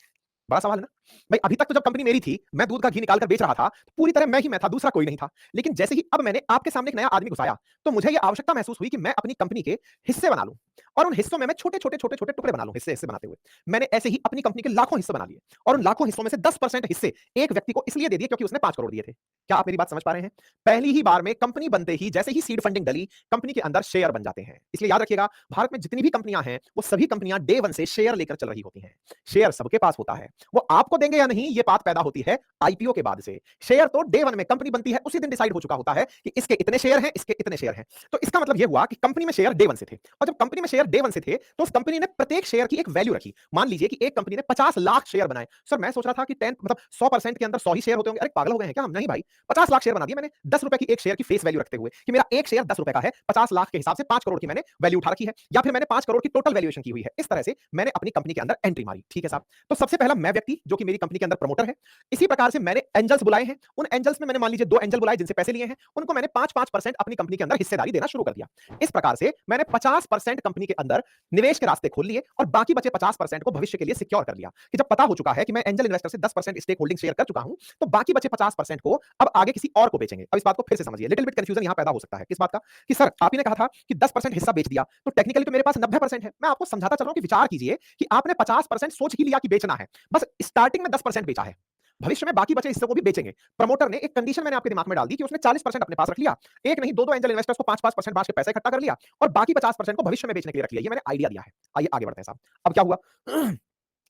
बड़ा सवाल है ना। भाई अभी तक तो जब कंपनी मेरी थी, मैं दूध का घी निकाल कर बेच रहा था, तो पूरी तरह मैं ही मैं था, दूसरा कोई नहीं था। लेकिन जैसे ही अब मैंने आपके सामने एक नया आदमी घुसाया, तो मुझे ये आवश्यकता महसूस हुई कि मैं अपनी कंपनी के हिस्से बना लूं, और उन हिस्सों में मैं छोटे-छोटे टुकड़े बना लूं, हिस्से बनाते हुए। मैंने ऐसे ही अपनी कंपनी के लाखों हिस्से बना लिए, और उन लाखों हिस्सों में से 10% हिस्से एक व्यक्ति को इसलिए दे दिए क्योंकि उसने 5 करोड़ दिए थे। क्या आप मेरी बात समझ पा रहे हैं? पहली ही बार में कंपनी बनते ही, जैसे ही सीड फंडिंग डली, कंपनी के अंदर शेयर बन जाते हैं। इसलिए याद रखिएगा, भारत में जितनी भी कंपनियां हैं, वो सभी कंपनियां डे 1 से शेयर लेकर चल रही होती हैं। शेयर सबके पास होता है, वो आपको देंगे या नहीं, ये बात पैदा होती है आईपीओ के बाद से। शेयर तो डे 1 में कंपनी बनती है, उसी दिन डिसाइड हो चुका होता है कि इसके इतने शेयर हैं, इसके इतने शेयर हैं। तो इसका मतलब ये हुआ कि कंपनी में शेयर डे 1 से थे, और जब कंपनी में शेयर डे 1 से थे, तो उस कंपनी ने प्रत्येक शेयर की एक वैल्यू रखी। मान लीजिए कि एक कंपनी ने 50 लाख शेयर बनाए। सर मैं सोच रहा था कि 10 मतलब 100% के अंदर 100 ही शेयर होते होंगे। अरे पागल हो गए हैं क्या हम? नहीं भाई, 50 लाख शेयर बना दिए मैंने, ₹10 की एक शेयर की फेस वैल्यू रखते हुए कि मेरा एक शेयर ₹10 का है, 50 लाख के हिसाब से 5 करोड़ की मैंने वैल्यू उठा रखी है, या फिर मैंने 5 करोड़ की टोटल वैल्यूएशन की हुई है। इस तरह से मैंने अपनी कंपनी के अंदर एंट्री मारी। ठीक है साहब। तो सबसे पहला मैं व्यक्ति जो कि मेरी कंपनी के अंदर प्रमोटर है। इसी प्रकार से मैंने एंजल्स बुलाए हैं। उन एंजल्स में मैंने मान लीजिए 2 एंजल बुलाए जिनसे पैसे लिए हैं, उनको मैंने 5-5% अपनी कंपनी के अंदर हिस्सेदारी देना शुरू कर दिया। इस प्रकार से मैंने 50% कंपनी के अंदर निवेश के रास्ते खोल लिए, और बाकी बचे 50% को भविष्य के लिए सिक्योर कर लिया कि जब पता हो चुका है कि मैं एंजल इन्वेस्टर से 10% स्टेक होल्डिंग शेयर कर चुका हूं, तो बाकी बचे 50% को अब आगे किसी और को बेचेंगे। अब इस बात को फिर से समझिए, लिटिल बिट कंफ्यूजन यहां पैदा हो सकता है। किस बात का? कि सर आप ही ने कहा था कि 10% हिस्सा बेच दिया, तो टेक्निकली तो मेरे पास 90% है। मैं आपको समझाता चल रहा हूं कि विचार कीजिए कि आपने 50% सोच ही लिया कि बेचना है, बस स्टार्टिंग में 10% बेचा है, भविष्य में बाकी बचे हिस्सों को भी बेचेंगे। प्रमोटर ने एक कंडीशन मैंने आपके दिमाग में डाल दी कि उसने 40% अपने पास रख लिया, एक नहीं दो एंजल इन्वेस्टर्स को 5-5% बांट के पैसा इकट्ठा कर लिया, और बाकी 50% को भविष्य में बेचने के लिए रख लिया। ये मैंने आइडिया दिया है। आइए आगे बढ़ते हैं साहब। अब क्या हुआ?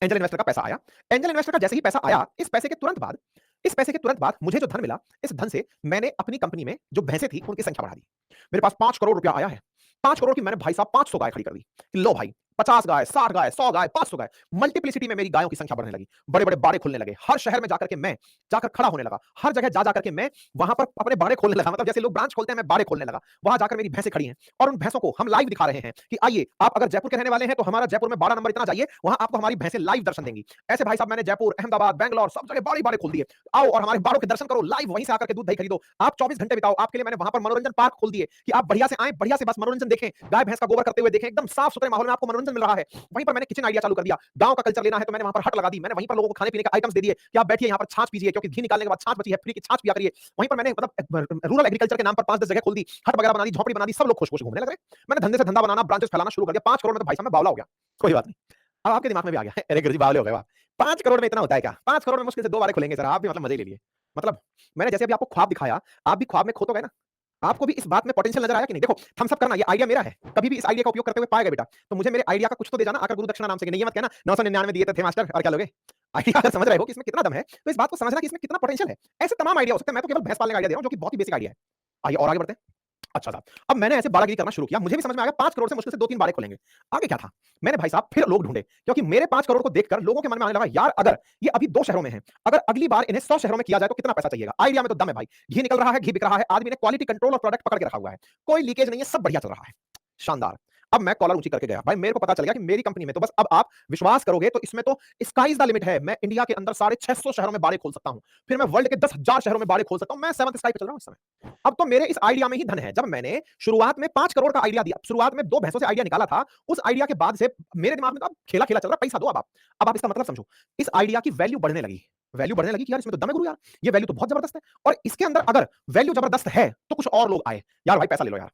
एंजल इन्वेस्टर का पैसा आया। एंजल इन्वेस्टर का जैसे ही पैसा आया, इस पैसे के तुरंत बाद मुझे जो धन मिला, इस धन से मैंने अपनी कंपनी में जो भैंसें थी उनकी संख्या बढ़ा दी। मेरे पास 5 करोड़ रुपया आया है। 5 करोड़ की मैंने भाई साहब 500 गाय खड़ी कर दी। लो भाई 50 गाय, 60 गाय, 100 गाय, 500 गाय, मल्टीप्लिसिटी में मेरी गायों की संख्या बढ़ने लगी। बड़े-बड़े बाड़े खुलने लगे। हर शहर में जाकर खड़ा होने लगा। हर जगह जा कर के मैं वहां पर अपने बाड़े खोलने लगा। मतलब जैसे लोग ब्रांच खोलते हैं, मैं बाड़े खोलने लगा। वहां जाकर मेरी भैंसें खड़ी हैं, और उन भैंसों को हम लाइव दिखा रहे हैं कि आइए आप अगर जयपुर के रहने वाले हैं तो हमारा जयपुर में बाड़ा नंबर इतना जाइए, वहां आपको हमारी भैंसें लाइव दर्शन देंगी। ऐसे भाई साहब मैंने जयपुर, अहमदाबाद, बैंगलोर सब जगह बाड़े खोल दिए। आओ और हमारे बाड़ों के दर्शन करो लाइव, वहीं से आकर के दूध दही खरीदो। आप 24 घंटे बिताओ। आपके लिए मैंने वहां पर मनोरंजन पार्क खोल दिए कि आप बढ़िया से आएं, बढ़िया से बस मनोरंजन देखें, गाय भैंस का गोबर करते हुए देखें, एकदम साफ सुथरे माहौल में आपको मनोरंजन मिल रहा है। वहीं पर मैंने किचन आइडिया चालू कर दिया। गांव का कल्चर लेना है तो मैंने वहां पर हट लगा दी। मैंने वहीं पर लोगों को खाने पीने के आइटम्स दे दिए कि आप बैठिए, यहाँ पर छाछ पीजिए, क्योंकि घी निकालने के बाद छाछ बची है, फ्री की छाछ पिया करिए। वहीं पर मैंने मतलब रूरल एग्रीकल्चर के नाम पर 5-10 जगह खोल दी, हट वगैरह बना दी, झोपड़ी बना दी, सब लोग खुश-खुश घूमने लग रहे। मैंने धंधे से धंधा बनाना, ब्रांचेस फैलाना शुरू कर दिया। 5 करोड़ में तो भाई साहब मैं बावला हो गया। कोई बात नहीं। अब आपके दिमाग में भी आ गया, अरे गुरुजी बावले हो गए वाह! 5 करोड़ में इतना होता है क्या? 5 करोड़ में मुश्किल से 2 बारे खुलेंगे सर, आप भी मतलब मजे ले लिए। मतलब मैंने जैसे अभी आपको ख्वाब दिखाया, आप भी ख्वाब में खो तो गए ना? आपको भी इस बात में पोटेंशियल नजर आया कि नहीं? देखो थम्स अप करना, ये आइडिया मेरा है। कभी भी इस आइडिया का उपयोग करते हुए पाएगा बेटा, तो मुझे मेरे आइडिया का कुछ तो दे जाना। आकर गुरु दक्षिणा नाम से नहीं, ये मत कहना 999 दिए थे मास्टर और क्या लोगे? आइडिया अगर समझ रहे हो कि इसमें कितना दम है, तो इस बात को समझना कि इसमें कितना पोटेंशियल है। ऐसे तमाम आइडिया हो सकते हैं, मैं तो केवल भैंस पालने का आइडिया दे रहा हूं, जो कि बहुत ही बेसिक आइडिया है। आइए और आगे बढ़ते हैं। अच्छा साहब, अब मैंने ऐसे बारागिरी करना शुरू किया, मुझे भी समझ में आ गया 5 करोड़ से मुश्किल से 2-3 बाड़े खुलेंगे। आगे क्या था? मैंने भाई साहब फिर लोग ढूँढे, क्योंकि मेरे 5 करोड़ को देखकर लोगों के मन में आने लगा, यार अगर ये अभी 2 शहरों में हैं, अगर अगली बार इन्हें 100 शहरों में किया जाए तो कितना पैसा चाहिएगा? आइडिया में तो दम है भाई, घी निकल रहा है, घी बिक रहा है, आदमी ने क्वालिटी कंट्रोल और प्रोडक्ट पकड़ के रखा हुआ है, कोई लीकेज नहीं है, सब बढ़िया चल रहा है। शानदार। अब मैं कॉलर ऊँची करके गया। भाई मेरे को पता चल गया कि मेरी कंपनी में तो बस अब आप विश्वास करोगे तो इसमें तो स्काई इज़ द लिमिट है। मैं इंडिया के अंदर 650 शहरों में बाड़े खोल सकता हूँ। फिर मैं वर्ल्ड के 10,000 शहरों में बाड़े खोल सकता हूँ। मैं 7th स्काई पे चल रहा हूँ इस समय। अब तो मेरे इस आइडिया में ही धन है। जब मैंने शुरुआत में 5 करोड़ का आइडिया दिया, शुरुआत में 2 भैंसों से आइडिया निकाला था, उस आइडिया के बाद से मेरे दिमाग में तो अब खेला-खेला चल रहा है, पैसा दो अब आप। अब आप इसका मतलब समझो। इस आइडिया की वैल्यू बढ़ने लगी। वैल्यू बढ़ने लगी कि यार इसमें तो दम है गुरु यार। ये वैल्यू तो बहुत जबरदस्त है और इसके अंदर अगर वैल्यू जबरदस्त है तो कुछ और लोग आए। यार भाई पैसा ले लो यार।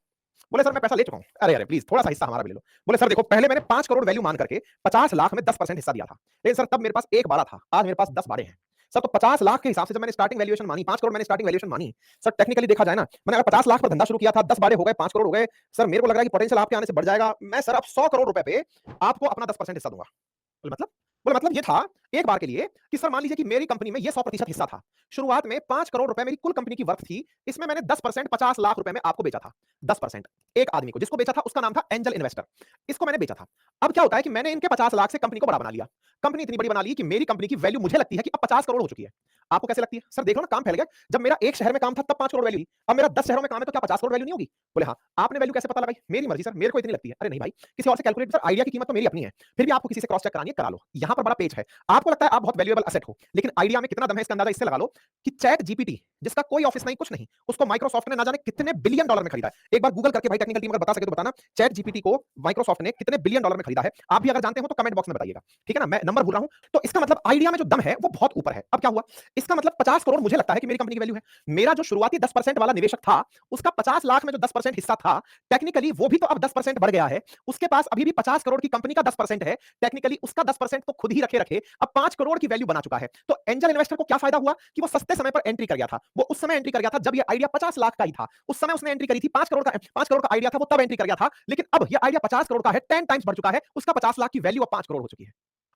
बोले सर मैं पैसा ले चुका हूँ। अरे अरे प्लीज थोड़ा सा हिस्सा हमारा भी ले लो। बोले सर देखो पहले मैंने 5 करोड़ वैल्यू मान करके 50 लाख में 10% हिस्सा दिया था। लेकिन सर तब मेरे पास एक बाड़ा था, आज मेरे पास 10 बाड़े हैं। सर तो 50 लाख के हिसाब से जब मैंने स्टार्टिंग वैल्यूएशन मानी, 5 करोड़ मैंने स्टार्टिंग वैल्यूएशन मानी। सर टेक्निकली देखा जाए ना, मैंने अगर 50 लाख पर धंधा शुरू किया था, 10 बाड़े हो गए, 5 करोड़ हो गए। सर मेरे को लग रहा है कि पोटेंशियल आपके आने से बढ़ जाएगा। मैं सर अब 100 करोड़ रुपए पे आपको अपना 10% हिस्सा दूंगा। बोले मतलब? बोले मतलब ये था एक बार के लिए कि सर मान लीजिए कि मेरी कंपनी में ये 100% हिस्सा था। शुरुआत में 5 करोड़ रुपए मेरी कुल कंपनी की वर्थ थी। इसमें मैंने 10% 50 लाख रुपए में आपको बेचा था। 10% एक आदमी को जिसको बेचा था उसका नाम था एंजल इन्वेस्टर। इसको मैंने बेचा था। अब क्या होता है कि मैंने इनके 50 लाख से कंपनी को बड़ा बना लिया। कंपनी इतनी बड़ी बना ली कि मेरी कंपनी की वैल्यू मुझे लगती है कि अब 50 करोड़ हो चुकी है। आपको कैसे लगती है? सर देख लो ना काम फैल गया। जब मेरा एक शहर में काम था तब 5 करोड़ वैल्यू थी। अब मेरा 10 शहरों में काम है तो क्या 50 करोड़ वैल्यू नहीं होगी? बोले हाँ। आपने वैल्यू कैसे पता लगाई? मेरी मर्जी सर, मेरे को इतनी लगती है। अरे नहीं भाई, किसी और से कैलकुलेट सर, आइडिया की कीमत तो मेरी अपनी है। फिर भी आपको किसी से क्रॉस चेक करानी है, करा लो। यहां पर बड़ा पेच है। आपको लगता है आप बहुत वैल्यूएबल एसेट हो, लेकिन आइडिया में कितना दम है इसका अंदाजा इससे लगा लो कि चैट जीपीटी जिसका कोई ऑफिस नहीं कुछ नहीं, उसको माइक्रोसॉफ्ट ने ना जाने कितने बिलियन डॉलर में खरीदा है। एक बार गूगल करके भाई टेक्निकल टीम अगर बता सके तो बताना, चैट जीपीटी को माइक्रोसॉफ्ट ने कितने बिलियन डॉलर में खरीदा है। आप भी अगर जानते हो तो कमेंट बॉक्स में बताइएगा, ठीक है ना? मैं नंबर भूल रहा हूं। तो इसका मतलब आइडिया में जो दम है वो बहुत ऊपर है। अब क्या हुआ? इसका मतलब 50 करोड़ मुझे लगता है कि मेरी कंपनी की वैल्यू है। मेरा जो शुरुआती 10% वाला निवेशक था, उसका 50 लाख में जो 10% हिस्सा था, टेक्निकली वो भी तो अब 10% बढ़ गया है। उसके पास अभी भी 50 करोड़ की कंपनी का 10% है। टेक्निकली उसका 10% तो खुद ही रखे रखे अब 5 करोड़ की वैल्यू बना चुका है। तो एंजल इन्वेस्टर को क्या फायदा हुआ कि वो सस्ते समय पर एंट्री कर गया था। वो उस समय एंट्री कर गया था जब ये आइडिया 50 लाख का ही था। उस समय उसने एंट्री करी थी 5 करोड़ का आइडिया था, वो तब एंट्री कर गया था। लेकिन अब ये आइडिया 50 करोड़ का है, 10 टाइम्स बढ़ चुका है। उसका 50 लाख की वैल्यू अब 5 करोड़ हो चुकी है।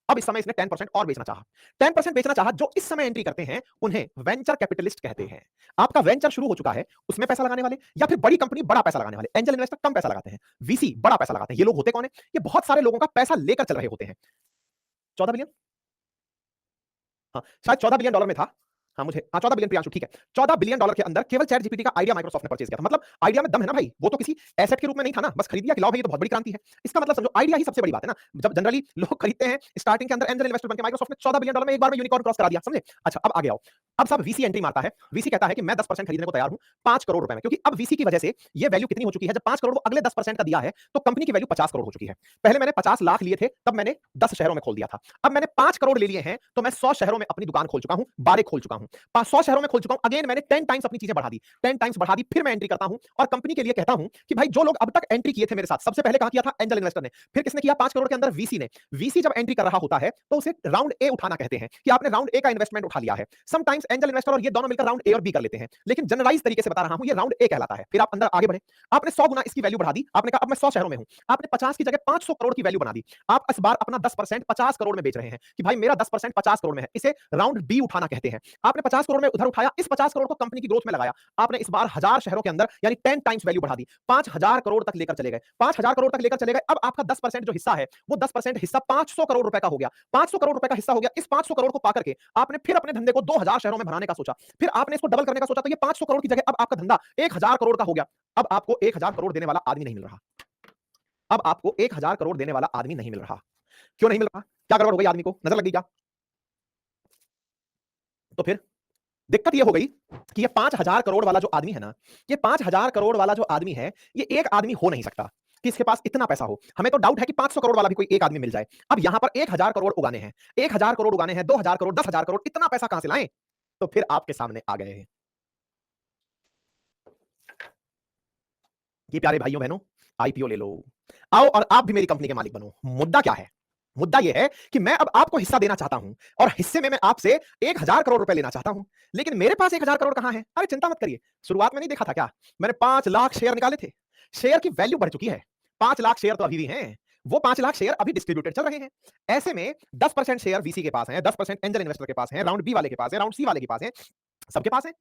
अब इस समय इसने 10% और बेचना चाहा। 10% बेचना चाहा। जो इस समय एंट्री करते हैं उन्हें वेंचर कैपिटलिस्ट कहते हैं। आपका वेंचर शुरू हो चुका है, उसमें पैसा लगाने वाले या फिर बड़ी कंपनी बड़ा पैसा लगाने वाले। एंजल इन्वेस्टर कम पैसा लगाते हैं, वीसी बड़ा पैसा लगाते हैं। ये लोग होते कौन है? ये बहुत सारे लोगों का पैसा लेकर चल रहे होते हैं। 14 बिलियन, हाँ, शायद 14 बिलियन डॉलर में था। हाँ, मुझे हाँ, 14 बिलियन प्रियांशु ठीक है। 14 बिलियन डॉलर के अंदर केवल चैट जीपीटी का आइडिया माइक्रोसॉफ्ट ने परचेज किया था। मतलब आइडिया में दम है ना भाई, वो तो किसी एसेट के रूप में नहीं था ना, बस खरीद लिया कि लाओ भाई ये तो बहुत बड़ी क्रांति है। इसका मतलब समझो आइडिया ही सबसे बड़ी बात है ना। जब जनरली लोग खरीदते हैं स्टार्टिंग के अंदर एंजल इन्वेस्टर बनके, माइक्रोसॉफ्ट ने 14 बिलियन डॉलर में एक बार में यूनिकॉर्न क्रॉस करा दिया, समझे? अच्छा अब आगे आओ। अब साहब वीसी एंट्री मारता है। वीसी कहता है कि मैं 10% खरीदने को तैयार हूं 5 करोड़ रुपए में, क्योंकि अब वीसी की वजह से ये वैल्यू कितनी हो चुकी है, जब 5 करोड़ वो अगले 10% का दिया है तो कंपनी की वैल्यू 50 करोड़ हो चुकी है। पहले मैंने 50 लाख लिए थे, तब मैंने 10 शहरों में खोल दिया था। अब मैंने 5 करोड़ ले लिए हैं तो मैं 100 शहरों में अपनी दुकान खोल चुका हूं, बाड़े खोल चुका हूं। 100 शहरों में खोल चुका हूं। अगेन मैंने 10 टाइम्स अपनी चीजें बढ़ा दी, 10 टाइम्स बढ़ा दी। फिर मैं एंट्री करता हूं और कंपनी के लिए कहता हूं कि भाई जो लोग अब तक एंट्री किए थे मेरे साथ, सबसे पहले कहां किया था? एंजल इन्वेस्टर ने। फिर किसने किया? 5 करोड़ के अंदर वीसी ने। वीसी जब एंट्री कर रहा होता है तो उसे राउंड ए उठाना कहते हैं कि आपने राउंड ए का इन्वेस्टमेंट उठा लिया है। समटाइम्स एंजल इन्वेस्टर और ये दोनों मिलकर राउंड ए और बी कर लेते हैं, लेकिन जनरलाइज तरीके से बता रहा हूं ये राउंड ए कहलाता है। फिर आप अंदर आगे बढ़े, आपने 100 गुना इसकी वैल्यू बढ़ा दी। आपने कहा अब मैं 100 शहरों में हूं। आपने 50 की जगह 500 करोड़ की वैल्यू बना दी। आप इस बार अपना 10% 50 करोड़ में बेच रहे हैं कि भाई मेरा 10% 50 करोड़ में है। इसे राउंड बी उठाना कहते हैं। आपने 50 करोड़ में उधर उठाया, इस 50 करोड़ को कंपनी की ग्रोथ में लगाया। आपने इस बार 1000 शहरों के अंदर यानी 10 टाइम्स वैल्यू बढ़ा दी। 5000 करोड़ तक लेकर चले गए। 5000 करोड़ तक लेकर चले गए। अब आपका 10% जो हिस्सा है वो 10% हिस्सा 500 करोड़ रुपए का हो गया। 500 करोड़ रुपए का हिस्सा हो गया। इस 500 करोड़ को पाकर के आपने फिर अपने धंधे को 2000 शहरों में बढ़ाने का सोचा। फिर आपने इसको डबल करने का सोचा, तो ये 500 करोड़ की जगह अब आपका धंधा 1000 करोड़ का हो गया। अब आपको 1000 करोड़ देने वाला आदमी नहीं मिल रहा। अब आपको 1000 करोड़ देने वाला आदमी नहीं मिल रहा। क्यों नहीं मिल रहा? क्या गड़बड़ हो गई? आदमी को नजर लग गई क्या? तो फिर दिक्कत ये हो गई कि ये 5000 करोड़ वाला जो आदमी है ना, ये 5000 करोड़ वाला जो आदमी है, ये एक आदमी हो नहीं सकता कि इसके पास इतना पैसा हो। हमें तो डाउट है कि 500 करोड़ वाला भी कोई एक आदमी मिल जाए। अब यहां पर 1000 करोड़ उगाने हैं, 1000 करोड़ उगाने हैं, 2000 करोड़, 10,000 करोड़, इतना पैसा कहां से लाएं? तो फिर आपके सामने आ गए ये प्यारे भाइयों बहनों, आईपीओ ले लो। आओ और आप भी मेरी कंपनी के मालिक बनो। मुद्दा क्या है? मुद्दा यह है कि मैं अब आपको हिस्सा देना चाहता हूं और हिस्से में मैं आपसे 1000 करोड़ रुपए लेना चाहता हूं, लेकिन मेरे पास 1000 करोड़ कहां है? अरे चिंता मत करिए, शुरुआत में नहीं देखा था क्या? मैंने 5 लाख शेयर निकाले थे। शेयर की वैल्यू बढ़ चुकी है। 5 लाख शेयर तो अभी भी हैं। वो 5 लाख शेयर अभी डिस्ट्रीब्यूटेड चल रहे हैं। ऐसे में 10% शेयर वीसी के पास हैं, 10% एंजल इन्वेस्टर के पास हैं, राउंड बी वाले के पास है, राउंड सी वाले के पास है, सबके पास है।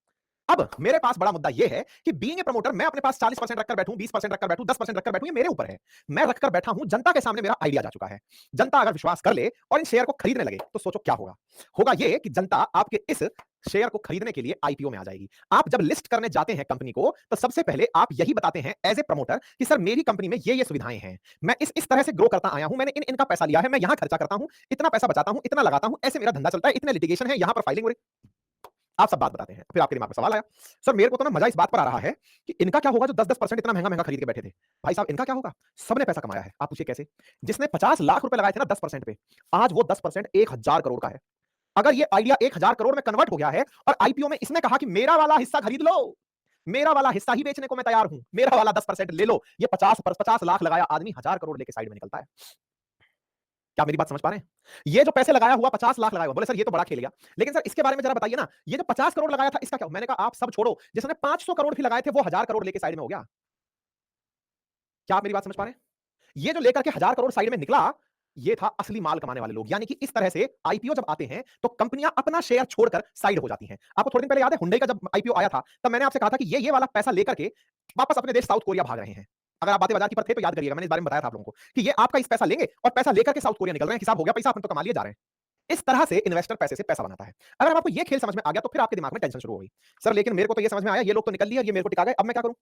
अब मेरे पास बड़ा मुद्दा यह है कि बीइंग ए प्रमोटर मैं अपने पास 40% रखकर बैठूं, 20% रखकर बैठूं, 10% रखकर बैठूं, ये मेरे ऊपर है। मैं रखकर बैठा हूं, जनता के सामने मेरा आइडिया जा चुका है। जनता अगर विश्वास कर ले और इन शेयर को खरीदने लगे तो सोचो क्या होगा। होगा ये कि जनता आपके इस शेयर को खरीदने के लिए आईपीओ में आ जाएगी। आप जब लिस्ट करने जाते हैं कंपनी को तो सबसे पहले आप यही बताते हैं एज ए प्रमोटर कि सर मेरी कंपनी में ये सुविधाएं हैं, मैं इस तरह से ग्रो करता आया हूं, मैंने इनका पैसा लिया है, मैं यहां खर्चा करता हूं, इतना पैसा बचाता हूं, इतना लगाता हूं, ऐसे मेरा धंधा चलता है, इतने लिटिगेशन है, यहां पर फाइलिंग हो रही। आप सब बात बताते हैं। फिर आपके दिमाग में सवाल आया, सर मेरे को तो ना मजा इस बात पर आ रहा है कि इनका क्या होगा जो 10-10% इतना महंगा-महंगा खरीद के बैठे थे। भाई साहब इनका क्या होगा? सबने पैसा कमाया है। आप पूछिए कैसे? जिसने 50 लाख रुपए लगाए थे ना 10% पे, आज वो 10% 1000 करोड़ का है। अगर ये आइडिया 1000 करोड़ में कन्वर्ट हो गया है और आईपीओ में इसने कहा कि मेरा वाला हिस्सा खरीद लो, मेरा वाला हिस्सा ही बेचने को मैं तैयार हूं, मेरा वाला 10% ले लो। ये 50 लाख लगाया आदमी 1000 करोड़ लेके साइड में निकलता है। क्या मेरी बात समझ पा रहे हैं? ये जो पैसे लगाया हुआ 50 लाख लगाया हुआ, बोले सर ये तो बड़ा खेल गया। लेकिन सर इसके बारे में जरा बताइए ना, ये जो 50 करोड़ लगाया था इसका क्या? मैंने कहा आप सब छोड़ो, जिसने 500 करोड़ भी लगाए थे वो 1000 करोड़ लेके साइड में हो गया। क्या आप मेरी बात समझ पा रहे हैं? ये जो लेकर के 1000 करोड़ साइड में निकला, ये था असली माल कमाने वाले लोग। यानी कि इस तरह से आईपीओ जब आते हैं, तो कंपनियां अपना शेयर छोड़कर साइड हो जाती हैं। आपको थोड़े दिन पहले याद है हुंडई का जब आईपीओ आया था, तब मैंने आपसे कहा था कि ये वाला पैसा लेकर के वापस अपने देश साउथ कोरिया भाग रहे हैं। अगर आप बातें बाजार की पर थे तो याद करिएगा, मैंने इस बारे में बताया था आप लोगों को कि ये आपका इस पैसा लेंगे और पैसा लेकर के साउथ कोरिया निकल रहे हैं, हिसाब हो गया पैसा अपन तो कमा लिए जा रहे हैं। इस तरह से इन्वेस्टर पैसे से पैसा बनाता है। अगर आपको ये खेल समझ में आ गया तो फिर आपके दिमाग में टेंशन शुरू हो गई। सर लेकिन मेरे को तो ये समझ में आया ये लोग तो निकल लिए और ये मेरे को टिका गए, अब मैं क्या करूं?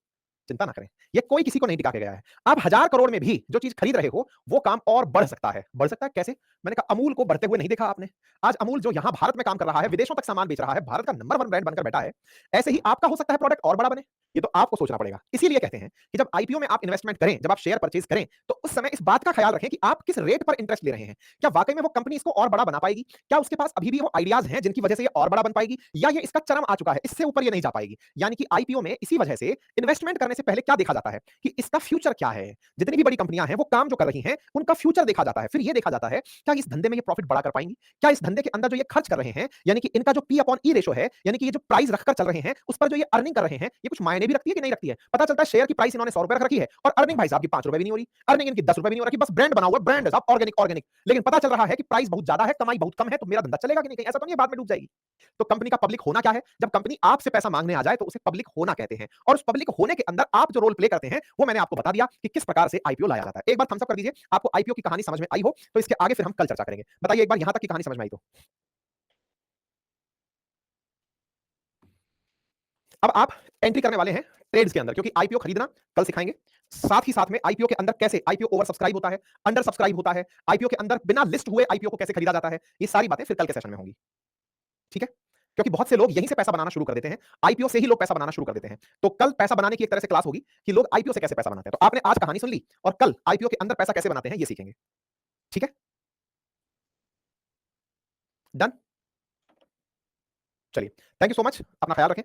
चिंता ना करें, ये कोई किसी को नहीं टिका के गया है। आप 1000 करोड़ में भी जो चीज खरीद रहे हो, वो काम और बढ़ सकता है। बढ़ सकता है कैसे? मैंने कहा अमूल को बढ़ते हुए नहीं देखा आपने? आज अमूल जो यहां भारत में काम कर रहा है, विदेशों तक सामान बेच रहा है, भारत का नंबर 1 ब्रांड बनकर बैठा है। ऐसे ही आपका हो सकता है प्रोडक्ट और बड़ा बने। ये तो आपको सोचना पड़ेगा। इसीलिए कहते हैं कि जब आईपीओ में आप इन्वेस्टमेंट करें, जब आप शेयर परचेज करें, तो उस समय इस बात का ख्याल रखें कि आप किस रेट पर इंटरेस्ट ले रहे हैं। क्या वाकई में वो कंपनी इसको और बड़ा बना पाएगी? क्या उसके पास अभी भी वो आइडियाज हैं जिनकी वजह से ये और बड़ा बन पाएगी, या ये इसका चरम आ चुका है, इससे ऊपर ये नहीं जा पाएगी? यानी कि आईपीओ में इसी वजह से इन्वेस्टमेंट करने से पहले क्या देखा जाता है कि इसका फ्यूचर क्या है। जितनी भी बड़ी कंपनियां हैं वो काम जो कर रही हैं उनका फ्यूचर देखा जाता है। फिर ये देखा जाता है क्या इस धंधे में ये प्रॉफिट बड़ा कर पाएंगी, क्या इस धंधे के अंदर जो ये खर्च कर रहे हैं, यानी कि इनका जो पी अपॉन ई रेशो है, यानी कि ये जो प्राइस रखकर चल रहे हैं उस पर जो ये अर्निंग कर रहे हैं, ये कुछ मायने भी रखती है कि नहीं रखती है। पता चलता है शेयर की प्राइस इन्होंने 100 रुपए रख रखी है और अर्निंग भाई साहब की 5 रुपए भी नहीं हो रही, अर्निंग इनकी 10 रुपए भी नहीं हो रही, बस ब्रांड बना हुआ, ब्रांड है ऑर्गेनिक ऑर्गेनिक, लेकिन पता चल रहा है कि प्राइस बहुत ज्यादा है, कमाई बहुत कम है, तो मेरा धंधा चलेगा कि नहीं? कहीं ऐसा तो नहीं बाद में डूब जाएगी। तो कंपनी का पब्लिक होना क्या है? जब कंपनी आपसे पैसा मांगने आ जाए तो उसे पब्लिक होना कहते हैं, और उस पब्लिक होने के अंदर आप जो रोल प्ले करते हैं वो मैंने आपको बता दिया कि किस प्रकार से आईपीओ लाया जाता है। एक बार थम्स अप कर दीजिए, आपको आईपीओ की कहानी समझ में आई हो तो इसके आगे फिर हम कल चर्चा करेंगे। बताइए एक बार यहां तक की कहानी समझ में आई तो। अब आप एंट्री करने वाले हैं ट्रेड्स के अंदर, क्योंकि आईपीओ खरीदना कल सिखाएंगे। साथ ही साथ में आईपीओ के अंदर कैसे आईपीओ ओवर सब्सक्राइब होता है, अंडर सब्सक्राइब होता है, आईपीओ के अंदर बिना लिस्ट हुए आईपीओ को कैसे खरीदा जाता है, ये सारी बातें फिर कल के सेशन में होंगी। ठीक है? क्योंकि बहुत से लोग यहीं से पैसा बनाना शुरू कर देते हैं, आईपीओ से ही लोग पैसा बनाना शुरू कर देते हैं। तो कल पैसा बनाने की एक तरह से क्लास होगी कि लोग आईपीओ से कैसे पैसा बनाते हैं। तो आपने आज कहानी सुन ली और कल आईपीओ के अंदर पैसा कैसे बनाते हैं ये सीखेंगे। ठीक है? डन? चलिए, थैंक यू सो मच, अपना ख्याल रखें।